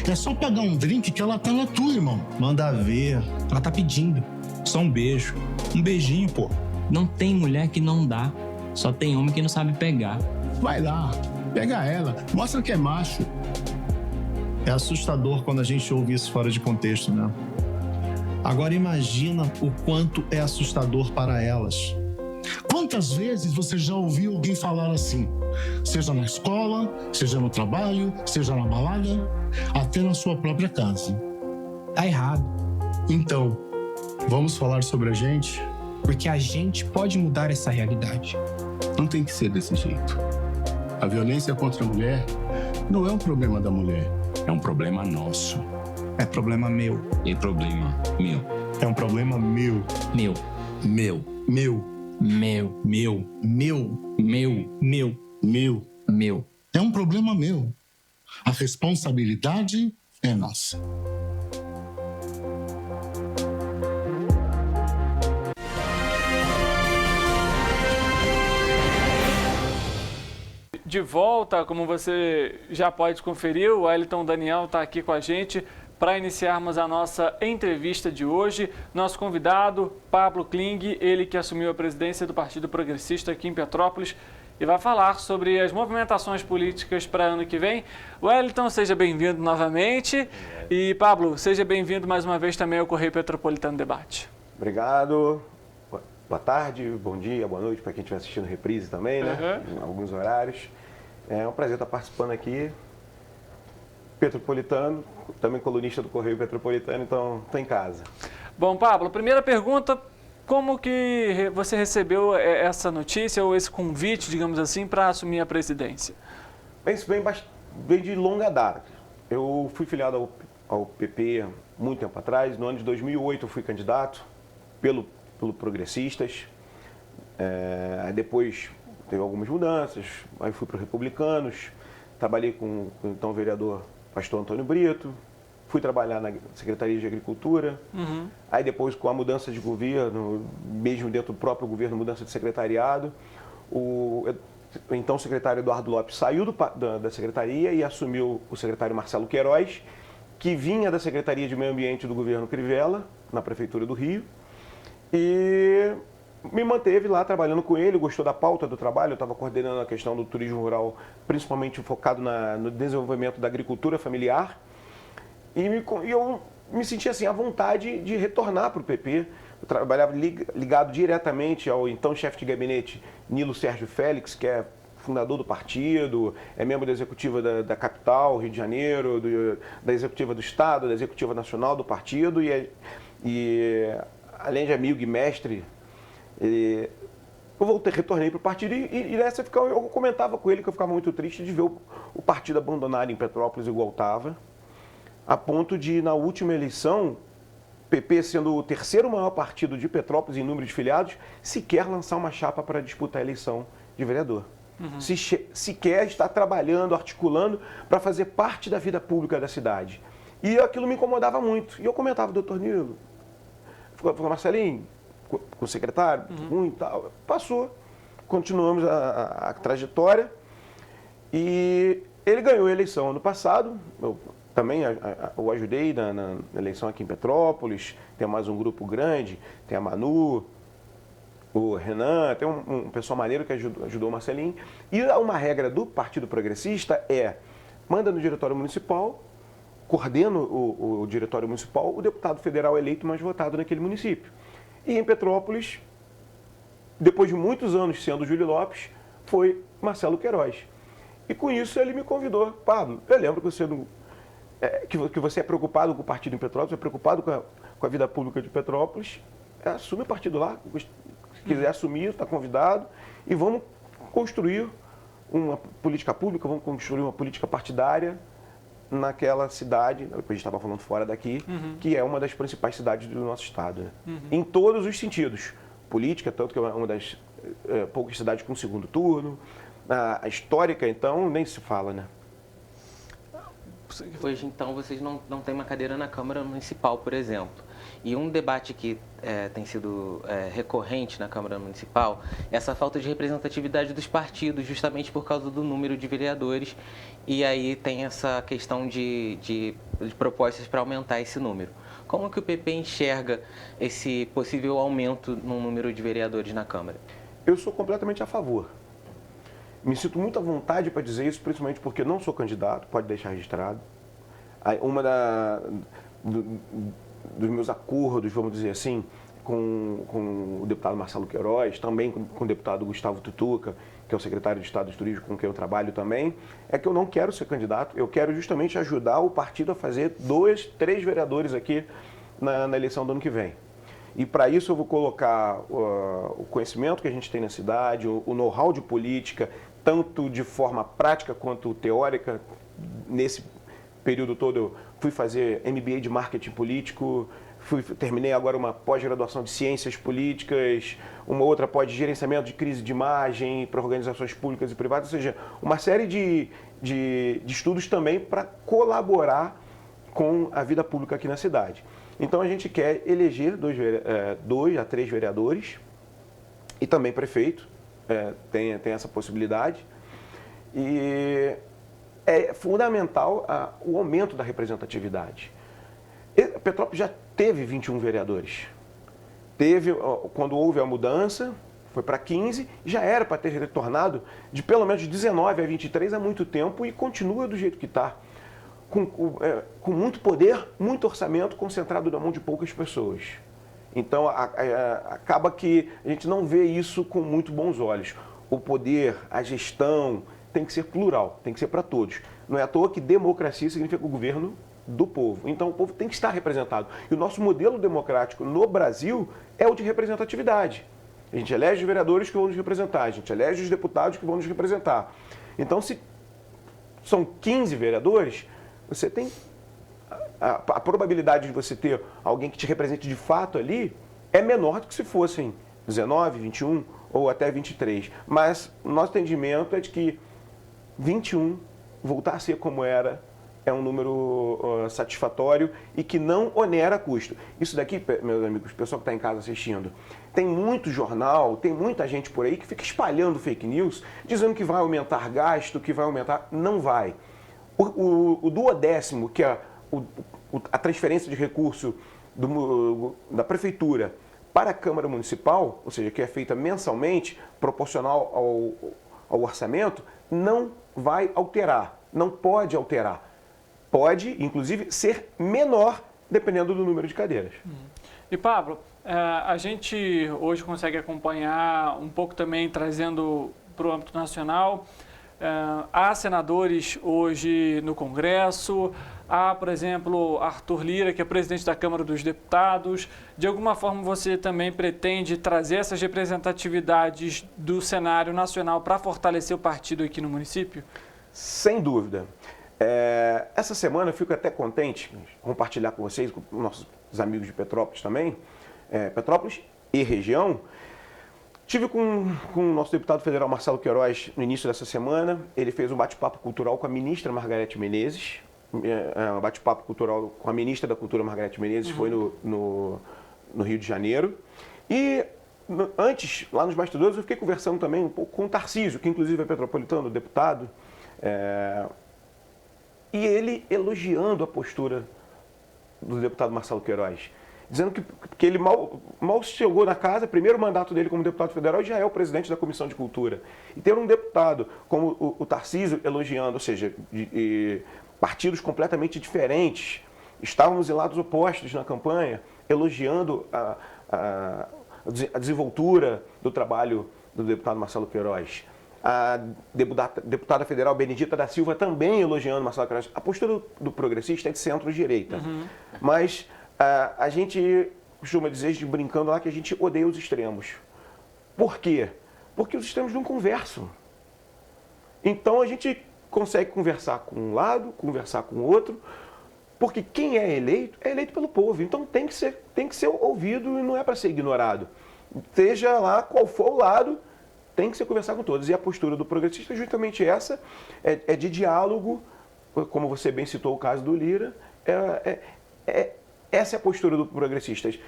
É só pagar um drink que ela tá na tua, irmão. Manda ver. Ela tá pedindo. Só um beijo. Um beijinho, pô. Não tem mulher que não dá. Só tem homem que não sabe pegar. Vai lá, pega ela, mostra que é macho. É assustador quando a gente ouve isso fora de contexto, né? Agora imagina o quanto é assustador para elas. Quantas vezes você já ouviu alguém falar assim? Seja na escola, seja no trabalho, seja na balada, até na sua própria casa. Tá errado. Então, vamos falar sobre a gente? Porque a gente pode mudar essa realidade. Não tem que ser desse jeito. A violência contra a mulher não é um problema da mulher. É um problema nosso. É problema meu. É problema meu. É um problema meu. Meu. Meu. Meu. Meu. Meu. Meu. Meu. Meu. Meu. Meu. É um problema meu. A responsabilidade é nossa. De volta, como você já pode conferir, o Wellington Daniel está aqui com a gente para iniciarmos a nossa entrevista de hoje. Nosso convidado, Pablo Kling, ele que assumiu a presidência do Partido Progressista aqui em Petrópolis e vai falar sobre as movimentações políticas para ano que vem. Wellington, seja bem-vindo novamente. E, Pablo, seja bem-vindo mais uma vez também ao Correio Petropolitano Debate. Obrigado. Boa tarde, bom dia, boa noite para quem estiver assistindo reprise também, né? Em alguns horários. É um prazer estar participando aqui. Petropolitano, também colunista do Correio Petropolitano, então estou em casa. Bom, Pablo, primeira pergunta, como que você recebeu essa notícia ou esse convite, digamos assim, para assumir a presidência? Bem, isso vem de longa data. Eu fui filiado ao PP muito tempo atrás. No ano de 2008 eu fui candidato pelo Progressistas. Aí depois teve algumas mudanças, aí fui para os Republicanos, trabalhei com o então vereador Pastor Antônio Brito, fui trabalhar na Secretaria de Agricultura, aí depois com a mudança de governo, mesmo dentro do próprio governo, mudança de secretariado, o então secretário Eduardo Lopes saiu da secretaria e assumiu o secretário Marcelo Queiroz, que vinha da Secretaria de Meio Ambiente do governo Crivella, na Prefeitura do Rio, e me manteve lá trabalhando com ele, gostou da pauta do trabalho, eu estava coordenando a questão do turismo rural, principalmente focado no desenvolvimento da agricultura familiar, e eu me sentia assim, à vontade de retornar para o PP. Eu trabalhava ligado diretamente ao então chefe de gabinete Nilo Sérgio Félix, que é fundador do partido, é membro da executiva da capital, Rio de Janeiro, da executiva do Estado, da executiva nacional do partido, e além de amigo e mestre, eu retornei para o partido e nessa eu comentava com ele que eu ficava muito triste de ver o partido abandonado em Petrópolis igual estava, a ponto de, na última eleição, o PP sendo o terceiro maior partido de Petrópolis em número de filiados, sequer lançar uma chapa para disputar a eleição de vereador. Sequer estar trabalhando, articulando para fazer parte da vida pública da cidade. E aquilo me incomodava muito. E eu comentava, doutor Nilo, Marcelinho, com o secretário, e tal, passou, continuamos a trajetória e ele ganhou a eleição ano passado, eu também o ajudei na eleição aqui em Petrópolis, tem mais um grupo grande, tem a Manu, o Renan, tem um pessoal maneiro que ajudou o Marcelinho, e uma regra do Partido Progressista manda no Diretório Municipal, coordena o Diretório Municipal, o deputado federal eleito mais votado naquele município. E em Petrópolis, depois de muitos anos sendo Júlio Lopes, foi Marcelo Queiroz. E com isso ele me convidou. Pablo, eu lembro que você é preocupado com o partido em Petrópolis, é preocupado com a vida pública de Petrópolis, assume o partido lá, se quiser assumir, está convidado, e vamos construir uma política pública, vamos construir uma política partidária naquela cidade, a gente estava falando fora daqui, que é uma das principais cidades do nosso estado. Né? Em todos os sentidos. Política, tanto que é uma das poucas cidades com segundo turno. A histórica, então, nem se fala, né? Hoje, então, vocês não têm uma cadeira na Câmara Municipal, por exemplo. E um debate que tem sido recorrente na Câmara Municipal é essa falta de representatividade dos partidos, justamente por causa do número de vereadores. E aí tem essa questão de propostas para aumentar esse número. Como que o PP enxerga esse possível aumento no número de vereadores na Câmara? Eu sou completamente a favor. Me sinto muito à vontade para dizer isso, principalmente porque não sou candidato, pode deixar registrado. Dos meus acordos, vamos dizer assim, com o deputado Marcelo Queiroz, também com o deputado Gustavo Tutuca, que é o secretário de Estado de Turismo com quem eu trabalho também, é que eu não quero ser candidato, eu quero justamente ajudar o partido a fazer 2, 3 vereadores aqui na eleição do ano que vem. E para isso eu vou colocar o conhecimento que a gente tem na cidade, o know-how de política, tanto de forma prática quanto teórica. Nesse período todo eu fui fazer MBA de marketing político, terminei agora uma pós-graduação de ciências políticas, uma outra pós de gerenciamento de crise de imagem para organizações públicas e privadas, ou seja, uma série de estudos também para colaborar com a vida pública aqui na cidade. Então a gente quer eleger 2 a 3 vereadores e também prefeito, tem essa possibilidade. E é fundamental o aumento da representatividade. Petrópolis já teve 21 vereadores. Quando houve a mudança, foi para 15, já era para ter retornado de pelo menos 19 a 23 há muito tempo e continua do jeito que está. Com muito poder, muito orçamento concentrado na mão de poucas pessoas. Então, acaba que a gente não vê isso com muito bons olhos. O poder, a gestão, tem que ser plural, tem que ser para todos. Não é à toa que democracia significa o governo do povo. Então, o povo tem que estar representado. E o nosso modelo democrático no Brasil é o de representatividade. A gente elege os vereadores que vão nos representar, a gente elege os deputados que vão nos representar. Então, se são 15 vereadores, você tem a probabilidade de você ter alguém que te represente de fato ali é menor do que se fossem 19, 21 ou até 23. Mas o nosso entendimento é de que 21 voltar a ser como era é um número satisfatório e que não onera custo. Isso daqui, meus amigos, o pessoal que está em casa assistindo, tem muito jornal, tem muita gente por aí que fica espalhando fake news, dizendo que vai aumentar gasto, que vai aumentar. Não vai. O duodécimo, que é a transferência de recurso da prefeitura para a Câmara Municipal, ou seja, que é feita mensalmente, proporcional ao orçamento, não vai alterar, não pode alterar. Pode, inclusive, ser menor, dependendo do número de cadeiras. E, Pablo, a gente hoje consegue acompanhar um pouco também, trazendo para o âmbito nacional. Há senadores hoje no Congresso, há, por exemplo, Arthur Lira, que é presidente da Câmara dos Deputados. De alguma forma, você também pretende trazer essas representatividades do cenário nacional para fortalecer o partido aqui no município? Sem dúvida. Essa semana eu fico até contente de compartilhar com vocês, com nossos amigos de Petrópolis também, Petrópolis e região. Estive com o nosso deputado federal Marcelo Queiroz no início dessa semana. Ele fez um bate-papo cultural com a ministra Margarete Menezes. Um bate-papo cultural com a ministra da Cultura Margarete Menezes, foi no Rio de Janeiro. E antes, lá nos bastidores, eu fiquei conversando também um pouco com o Tarcísio, que inclusive é petropolitano, deputado. E ele elogiando a postura do deputado Marcelo Queiroz, dizendo que ele mal chegou na casa, primeiro mandato dele como deputado federal, e já é o presidente da Comissão de Cultura. E ter um deputado como o Tarcísio elogiando, ou seja, de partidos completamente diferentes, estávamos em lados opostos na campanha, elogiando a desenvoltura do trabalho do deputado Marcelo Queiroz. A deputada federal Benedita da Silva também elogiando Marcelo Queiroz. A postura do progressista é de centro-direita. Mas a gente costuma dizer, brincando lá, que a gente odeia os extremos. Por quê? Porque os extremos não conversam. Então a gente consegue conversar com um lado, conversar com o outro, porque quem é eleito pelo povo. Então tem que ser ouvido e não é para ser ignorado. Seja lá qual for o lado, tem que se conversar com todos. E a postura do progressista é justamente essa, de diálogo, como você bem citou o caso do Lira, Essa é a postura do Progressistas.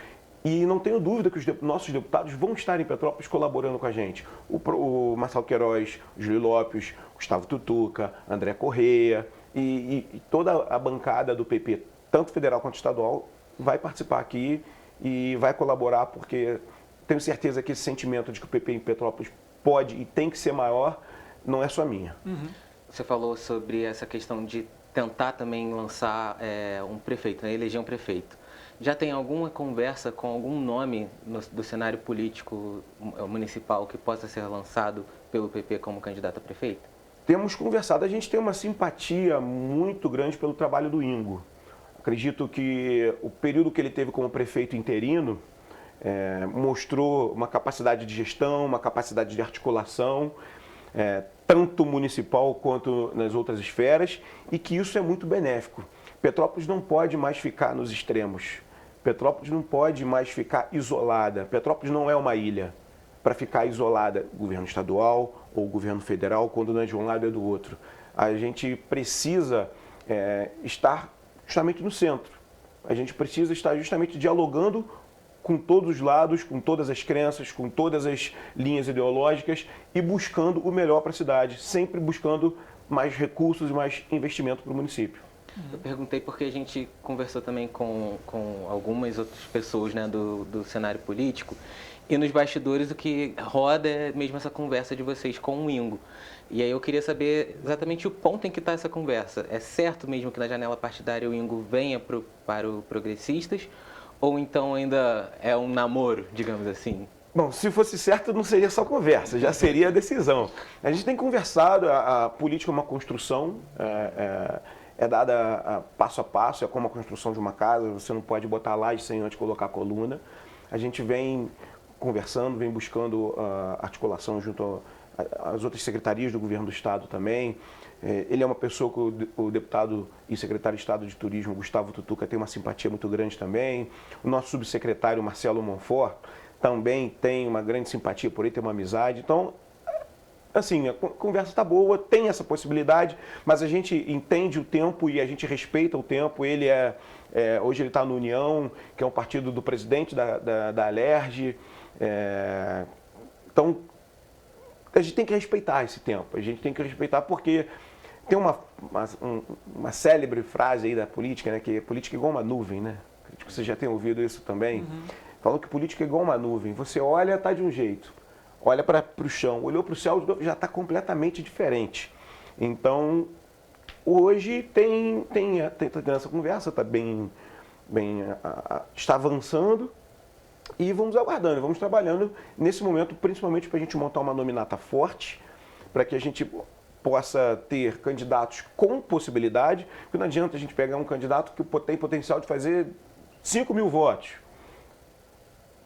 E não tenho dúvida que os nossos deputados vão estar em Petrópolis colaborando com a gente. O Marcelo Queiroz, o Júlio Lopes, Gustavo Tutuca, André Correia e toda a bancada do PP, tanto federal quanto estadual, vai participar aqui e vai colaborar, porque tenho certeza que esse sentimento de que o PP em Petrópolis pode e tem que ser maior, não é só minha. Você falou sobre essa questão de tentar também lançar um prefeito, né? Eleger um prefeito. Já tem alguma conversa com algum nome do cenário político municipal que possa ser lançado pelo PP como candidato a prefeito? Temos conversado, a gente tem uma simpatia muito grande pelo trabalho do Ingo. Acredito que o período que ele teve como prefeito interino mostrou uma capacidade de gestão, uma capacidade de articulação, tanto municipal quanto nas outras esferas, e que isso é muito benéfico. Petrópolis não pode mais ficar nos extremos. Petrópolis não pode mais ficar isolada. Petrópolis não é uma ilha para ficar isolada, governo estadual ou governo federal, quando não é de um lado é do outro. A gente precisa estar justamente no centro. A gente precisa estar justamente dialogando com todos os lados, com todas as crenças, com todas as linhas ideológicas e buscando o melhor para a cidade, sempre buscando mais recursos e mais investimento para o município. Eu perguntei porque a gente conversou também com algumas outras pessoas, né, do cenário político, e nos bastidores o que roda é mesmo essa conversa de vocês com o Ingo. E aí eu queria saber exatamente o ponto em que está essa conversa. É certo mesmo que na janela partidária o Ingo venha para o Progressistas, ou então ainda é um namoro, digamos assim? Bom, se fosse certo não seria só conversa, já seria a decisão. A gente tem conversado, a política é uma construção, é dada passo a passo, é como a construção de uma casa, você não pode botar laje sem antes colocar a coluna. A gente vem conversando, vem buscando articulação junto às outras secretarias do governo do estado também. Ele é uma pessoa que o deputado e secretário de Estado de Turismo, Gustavo Tutuca, tem uma simpatia muito grande também. O nosso subsecretário, Marcelo Monfort, também tem uma grande simpatia por ele, tem uma amizade. Então, assim, a conversa está boa, tem essa possibilidade, mas a gente entende o tempo e a gente respeita o tempo. Ele hoje ele está no União, que é um partido do presidente da Alerj. Então, a gente tem que respeitar esse tempo, a gente tem que respeitar porque tem uma célebre frase aí da política, né, que política é igual uma nuvem, né? Acredito que você já tem ouvido isso também. Falou que política é igual uma nuvem, você olha, está de um jeito, olha para o chão, olhou para o céu, já está completamente diferente. Então, hoje tem essa conversa, está avançando e vamos aguardando, vamos trabalhando nesse momento, principalmente para a gente montar uma nominata forte, para que a gente possa ter candidatos com possibilidade, porque não adianta a gente pegar um candidato que tem potencial de fazer 5.000 votos.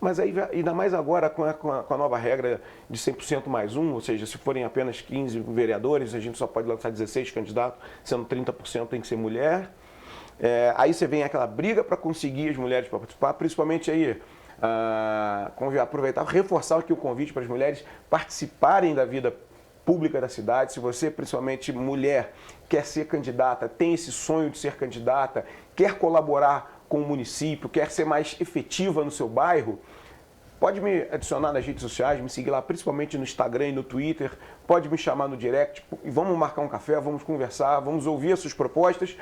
Mas aí, ainda mais agora com a nova regra de 100% mais um, ou seja, se forem apenas 15 vereadores, a gente só pode lançar 16 candidatos, sendo 30% tem que ser mulher. Aí você vem aquela briga para conseguir as mulheres para participar, principalmente aí, aproveitar, reforçar aqui o convite para as mulheres participarem da vida pública da cidade. Se você, principalmente mulher, quer ser candidata, tem esse sonho de ser candidata, quer colaborar com o município, quer ser mais efetiva no seu bairro, pode me adicionar nas redes sociais, me seguir lá, principalmente no Instagram e no Twitter, pode me chamar no direct e vamos marcar um café, vamos conversar, vamos ouvir as suas propostas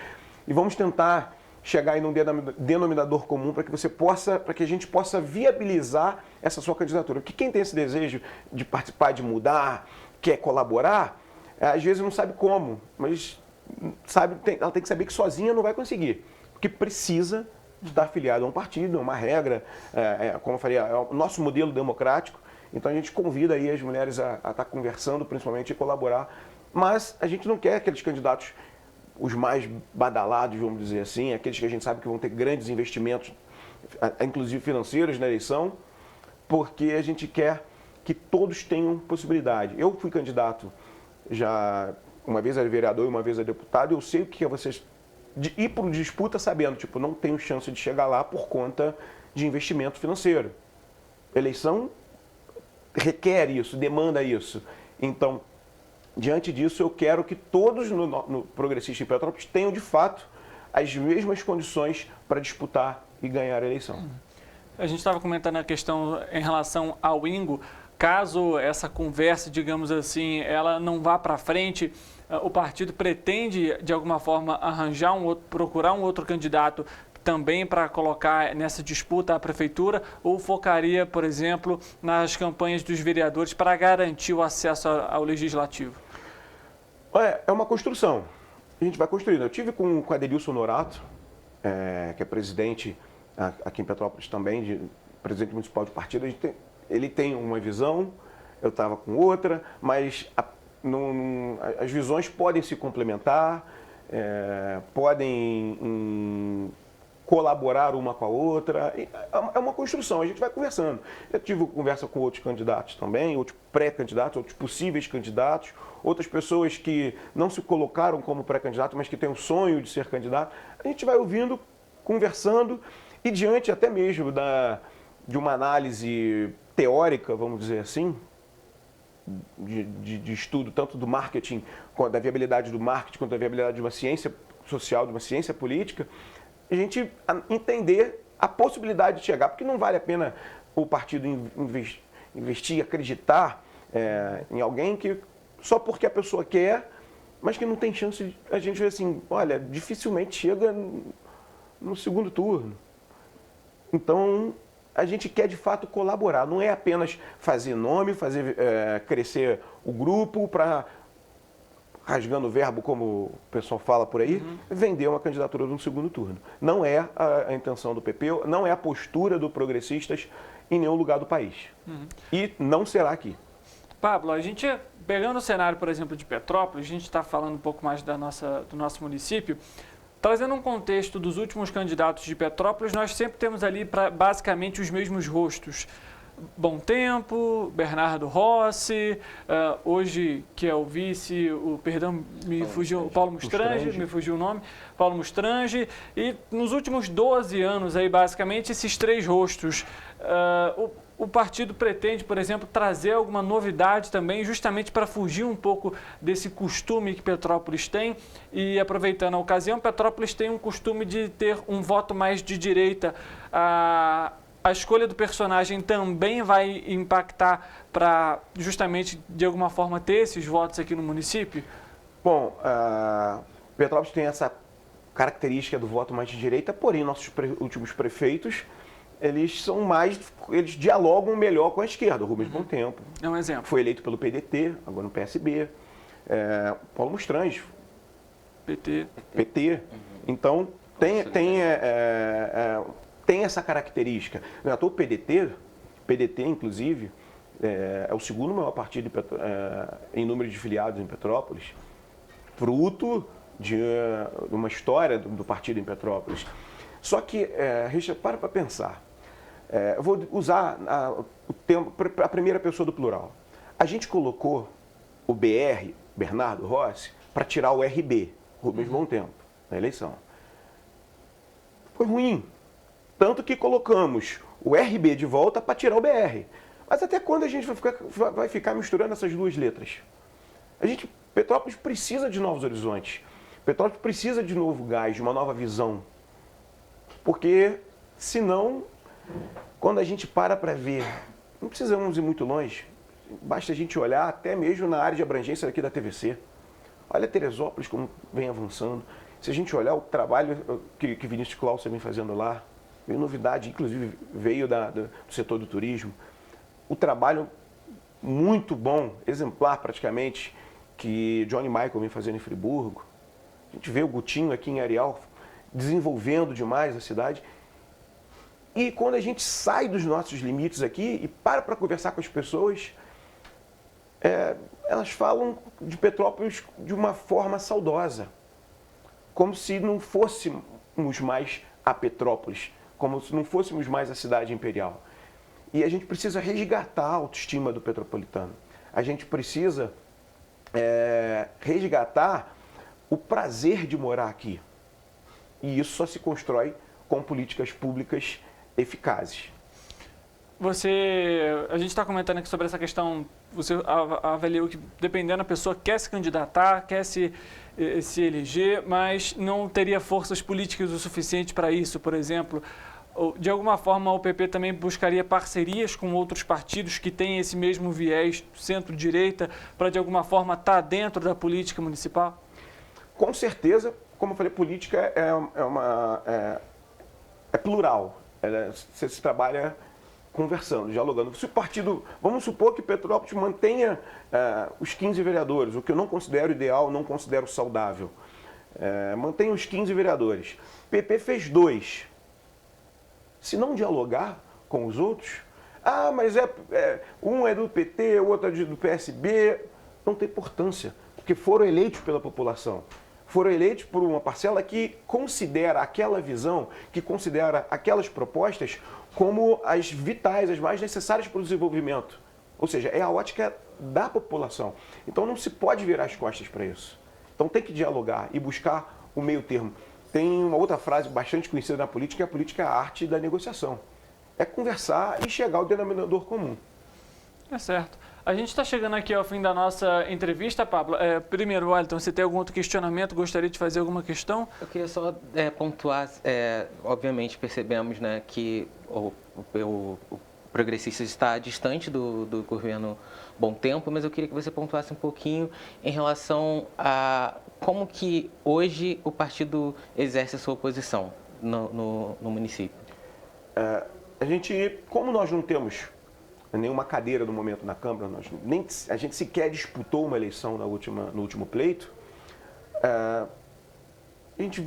e vamos tentar chegar em um denominador comum para que a gente possa viabilizar essa sua candidatura. Porque quem tem esse desejo de participar, de mudar, quer colaborar, às vezes não sabe como, mas ela tem que saber que sozinha não vai conseguir, porque precisa estar afiliado a um partido, é uma regra, como eu falei, é o nosso modelo democrático. Então a gente convida aí as mulheres a estar conversando, principalmente, e colaborar, mas a gente não quer aqueles candidatos os mais badalados, vamos dizer assim, aqueles que a gente sabe que vão ter grandes investimentos, inclusive financeiros na eleição, porque a gente quer que todos tenham possibilidade. Eu fui candidato já, uma vez a vereador e uma vez a deputado, eu sei o que é vocês ir para disputa sabendo, não tenho chance de chegar lá por conta de investimento financeiro. Eleição requer isso, demanda isso. Então, diante disso, eu quero que todos no Progressista em Petrópolis tenham, de fato, as mesmas condições para disputar e ganhar a eleição. A gente estava comentando a questão em relação ao Ingo. Caso essa conversa, digamos assim, ela não vá para frente, o partido pretende, de alguma forma, procurar um outro candidato também para colocar nessa disputa à prefeitura, ou focaria, por exemplo, nas campanhas dos vereadores para garantir o acesso ao legislativo? É uma construção. A gente vai construindo. Eu tive com o Aderilson Norato, que é presidente aqui em Petrópolis também, presidente municipal de partido. Ele tem uma visão, eu estava com outra, mas as visões podem se complementar, podem colaborar uma com a outra. É uma construção, a gente vai conversando. Eu tive conversa com outros candidatos também, outros pré-candidatos, outros possíveis candidatos, outras pessoas que não se colocaram como pré-candidato, mas que têm o sonho de ser candidato. A gente vai ouvindo, conversando, e diante até mesmo de uma análise teórica, vamos dizer assim, de estudo tanto do marketing, da viabilidade do marketing, quanto da viabilidade de uma ciência social, de uma ciência política, a gente entender a possibilidade de chegar, porque não vale a pena o partido investir, acreditar em alguém que só porque a pessoa quer, mas que não tem chance de, a gente vê assim, olha, dificilmente chega no segundo turno. Então, a gente quer de fato colaborar, não é apenas fazer nome, fazer crescer o grupo para, rasgando o verbo, como o pessoal fala por aí, vender uma candidatura no segundo turno. Não é a intenção do PP, não é a postura do Progressistas em nenhum lugar do país. E não será aqui. Pablo, a gente, pegando o cenário, por exemplo, de Petrópolis, a gente está falando um pouco mais do nosso município, trazendo um contexto dos últimos candidatos de Petrópolis, nós sempre temos ali basicamente os mesmos rostos. Bom Tempo, Bernardo Rossi, hoje que é o vice, o Paulo Mustrange, me fugiu o nome, Paulo Mustrange, e nos últimos 12 anos aí basicamente esses três rostos. O partido pretende, por exemplo, trazer alguma novidade também, justamente para fugir um pouco desse costume que Petrópolis tem. E aproveitando a ocasião, Petrópolis tem um costume de ter um voto mais de direita. A escolha do personagem também vai impactar para justamente, de alguma forma, ter esses votos aqui no município? Bom, Petrópolis tem essa característica do voto mais de direita, porém nossos últimos prefeitos, eles dialogam melhor com a esquerda. O Rubens Bom Tempo é um exemplo. Foi eleito pelo PDT, agora no PSB. Paulo Mustrange, PT. Então, tem essa característica. Não é à toa o PDT, inclusive, é o segundo maior partido em número de filiados em Petrópolis, fruto de uma história do partido em Petrópolis. Só que, Richard, para pensar. Eu vou usar a primeira pessoa do plural. A gente colocou o BR, Bernardo Rossi, para tirar o RB, Rubens Bom Tempo, na eleição. Foi ruim. Tanto que colocamos o RB de volta para tirar o BR. Mas até quando a gente vai ficar misturando essas duas letras? Petrópolis precisa de novos horizontes. Petrópolis precisa de novo gás, de uma nova visão. Porque, senão, quando a gente para ver, não precisamos ir muito longe, basta a gente olhar até mesmo na área de abrangência aqui da TVC. Olha Teresópolis como vem avançando. Se a gente olhar o trabalho que Vinícius Clausen vem fazendo lá, veio novidade, inclusive veio do setor do turismo. O trabalho muito bom, exemplar praticamente, que Johnny Michael vem fazendo em Friburgo. A gente vê o Gutinho aqui em Areal desenvolvendo demais a cidade. E quando a gente sai dos nossos limites aqui e para conversar com as pessoas, elas falam de Petrópolis de uma forma saudosa, como se não fôssemos mais a Petrópolis, como se não fôssemos mais a cidade imperial. E a gente precisa resgatar a autoestima do petropolitano. A gente precisa resgatar o prazer de morar aqui. E isso só se constrói com políticas públicas eficazes. A gente está comentando aqui sobre essa questão, você avaliou que dependendo da pessoa quer se candidatar, quer se eleger, mas não teria forças políticas o suficiente para isso, por exemplo. De alguma forma, o PP também buscaria parcerias com outros partidos que têm esse mesmo viés centro-direita para, de alguma forma, estar dentro da política municipal? Com certeza, como eu falei, política é plural. Você se trabalha conversando, dialogando. Se o partido, vamos supor que Petrópolis mantenha os 15 vereadores, o que eu não considero ideal, não considero saudável. Mantenha os 15 vereadores. PP fez 2. Se não dialogar com os outros, mas um é do PT, o outro é do PSB, não tem importância, porque foram eleitos pela população. Foram eleitos por uma parcela que considera aquela visão, que considera aquelas propostas como as vitais, as mais necessárias para o desenvolvimento. Ou seja, é a ótica da população. Então não se pode virar as costas para isso. Então tem que dialogar e buscar o meio termo. Tem uma outra frase bastante conhecida na política, que a política é a arte da negociação. É conversar e chegar ao denominador comum. É certo. A gente está chegando aqui ao fim da nossa entrevista, Pablo. Primeiro, Wellington, você tem algum outro questionamento? Gostaria de fazer alguma questão? Eu queria só pontuar, obviamente percebemos, né, que o progressista está distante do governo Bom Tempo, mas eu queria que você pontuasse um pouquinho em relação a como que hoje o partido exerce a sua oposição no município. A gente, como nós não temos nenhuma cadeira no momento na Câmara, a gente sequer disputou uma eleição no último pleito, a gente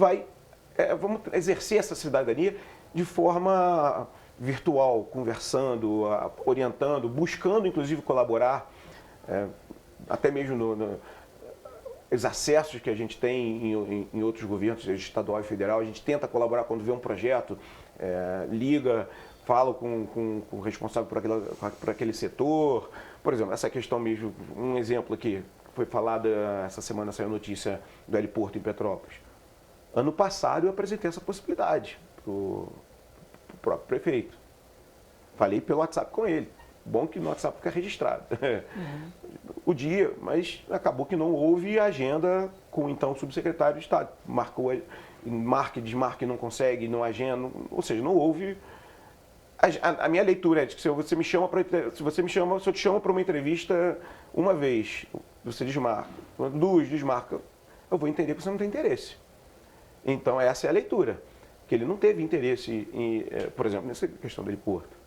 vamos exercer essa cidadania de forma virtual, conversando, orientando, buscando inclusive colaborar, até mesmo nos acessos que a gente tem em outros governos, seja estadual e federal, a gente tenta colaborar quando vê um projeto, liga, falo com o responsável por aquele setor. Por exemplo, essa questão mesmo, um exemplo aqui, foi falada essa semana, saiu notícia do heliporto em Petrópolis. Ano passado eu apresentei essa possibilidade para o próprio prefeito. Falei pelo WhatsApp com ele. Bom que no WhatsApp fica registrado. O dia, mas acabou que não houve agenda com o então subsecretário de Estado. Marcou, marque, desmarque, não consegue, não agenda, ou seja, não houve. A minha leitura é de que se eu te chamo para uma entrevista uma vez, você desmarca, 2 desmarca, eu vou entender que você não tem interesse. Então essa é a leitura, que ele não teve interesse, por exemplo, nessa questão do heliporto.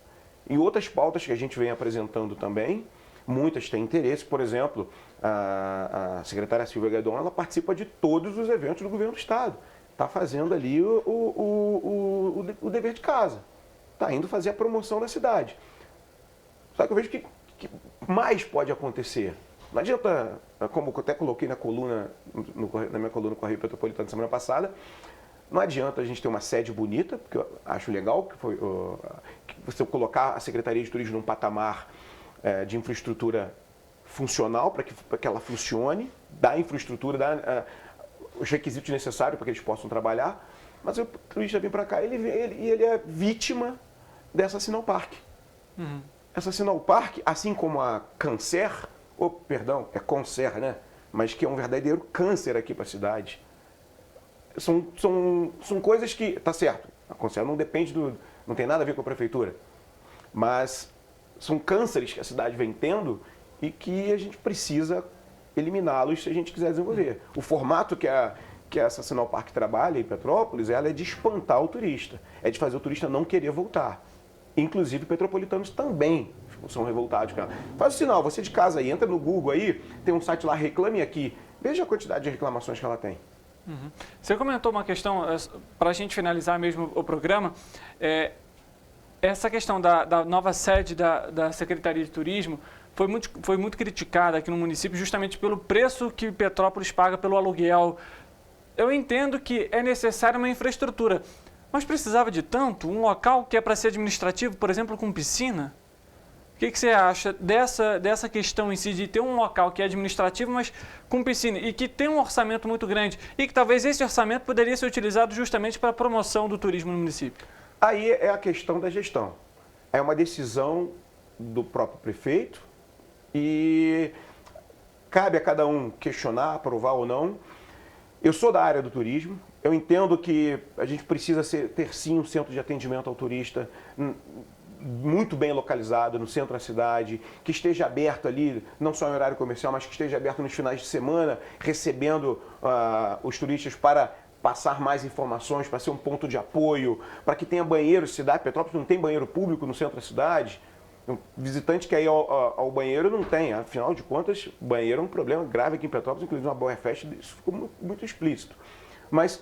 Em outras pautas que a gente vem apresentando também, muitas têm interesse. Por exemplo, a secretária Silvia Guedon, ela participa de todos os eventos do governo do Estado. Está fazendo ali o dever de casa. Está indo fazer a promoção da cidade. Só que eu vejo que mais pode acontecer. Não adianta, como eu até coloquei na minha coluna Correio Petropolitano semana passada, não adianta a gente ter uma sede bonita, porque eu acho legal que você colocar a Secretaria de Turismo num patamar de infraestrutura funcional, para que ela funcione, dar infraestrutura, dar os requisitos necessários para que eles possam trabalhar, mas o turista vem para cá e ele é vítima dessa Sinalpark. Essa Sinalpark, assim como a Cancer, é Concer, né? Mas que é um verdadeiro câncer aqui para a cidade. São coisas que, tá certo, a Concer não depende não tem nada a ver com a prefeitura, mas são cânceres que a cidade vem tendo e que a gente precisa eliminá-los se a gente quiser desenvolver. O formato que essa Sinalpark trabalha em Petrópolis, ela é de espantar o turista, é de fazer o turista não querer voltar. Inclusive, petropolitanos também são revoltados com ela. Faz o sinal, você de casa aí, entra no Google aí, tem um site lá, Reclame Aqui, veja a quantidade de reclamações que ela tem. Você comentou uma questão, para a gente finalizar mesmo o programa, essa questão da nova sede da Secretaria de Turismo foi muito criticada aqui no município justamente pelo preço que Petrópolis paga pelo aluguel. Eu entendo que é necessária uma infraestrutura, mas precisava de tanto? Um local que é para ser administrativo, por exemplo, com piscina? O que você acha dessa questão em si, de ter um local que é administrativo, mas com piscina, e que tem um orçamento muito grande, e que talvez esse orçamento poderia ser utilizado justamente para a promoção do turismo no município? Aí é a questão da gestão. É uma decisão do próprio prefeito e cabe a cada um questionar, aprovar ou não. Eu sou da área do turismo, eu entendo que a gente precisa ter sim um centro de atendimento ao turista muito bem localizado no centro da cidade, que esteja aberto ali, não só em horário comercial, mas que esteja aberto nos finais de semana, recebendo os turistas para passar mais informações, para ser um ponto de apoio, para que tenha banheiro. Cidade, Petrópolis não tem banheiro público no centro da cidade. O visitante que ir ao banheiro não tem. Afinal de contas, banheiro é um problema grave aqui em Petrópolis, inclusive na Bauerfest, isso ficou muito explícito. Mas,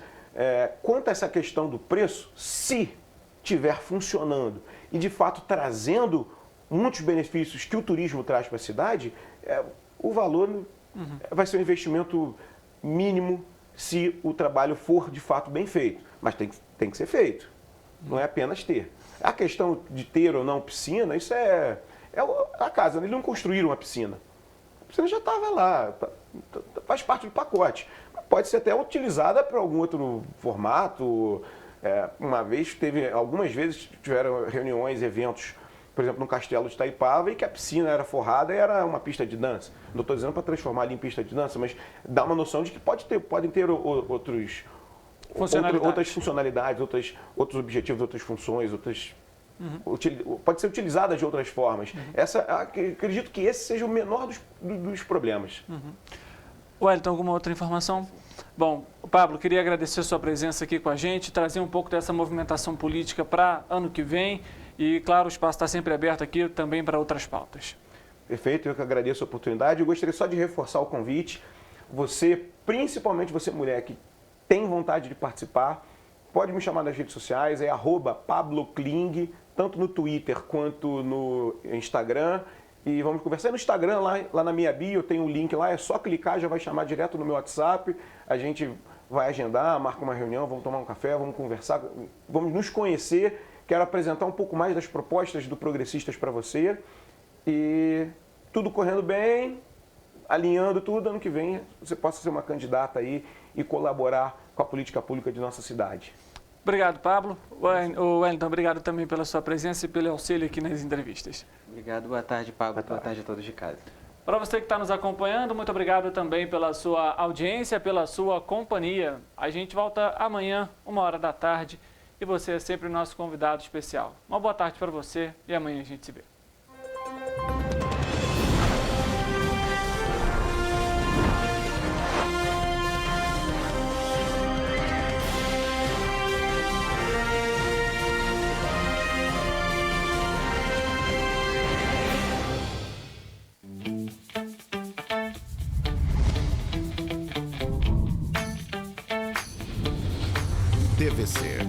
quanto a essa questão do preço, se estiver funcionando e, de fato, trazendo muitos benefícios que o turismo traz para a cidade, o valor vai ser um investimento mínimo se o trabalho for, de fato, bem feito. Mas tem que ser feito, não é apenas ter. A questão de ter ou não piscina, isso é a casa. Eles não construíram uma piscina. A piscina já estava lá, faz parte do pacote. Pode ser até utilizada para algum outro formato. Algumas vezes tiveram reuniões, eventos, por exemplo, no Castelo de Itaipava, e que a piscina era forrada e era uma pista de dança. Não estou dizendo para transformar ali em pista de dança, mas dá uma noção de que podem ter outras funcionalidades, outros objetivos, outras funções, pode ser utilizada de outras formas. Acredito que esse seja o menor dos problemas. Wellington, alguma outra informação? Bom, Pablo, queria agradecer a sua presença aqui com a gente, trazer um pouco dessa movimentação política para ano que vem e, claro, o espaço está sempre aberto aqui também para outras pautas. Perfeito, eu que agradeço a oportunidade. Eu gostaria só de reforçar o convite. Você, principalmente você mulher que tem vontade de participar, pode me chamar nas redes sociais, é @PabloKling, tanto no Twitter quanto no Instagram. E vamos conversar no Instagram, lá na minha bio, tem um link lá, é só clicar, já vai chamar direto no meu WhatsApp. A gente vai agendar, marca uma reunião, vamos tomar um café, vamos conversar, vamos nos conhecer. Quero apresentar um pouco mais das propostas do Progressistas para você. E tudo correndo bem, alinhando tudo, ano que vem você possa ser uma candidata aí e colaborar com a política pública de nossa cidade. Obrigado, Pablo. Wellington, obrigado também pela sua presença e pelo auxílio aqui nas entrevistas. Obrigado, boa tarde, Pablo. Boa tarde a todos de casa. Para você que está nos acompanhando, muito obrigado também pela sua audiência, pela sua companhia. A gente volta amanhã, 13h, e você é sempre o nosso convidado especial. Uma boa tarde para você e amanhã a gente se vê. TVC,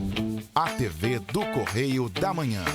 a TV do Correio da Manhã.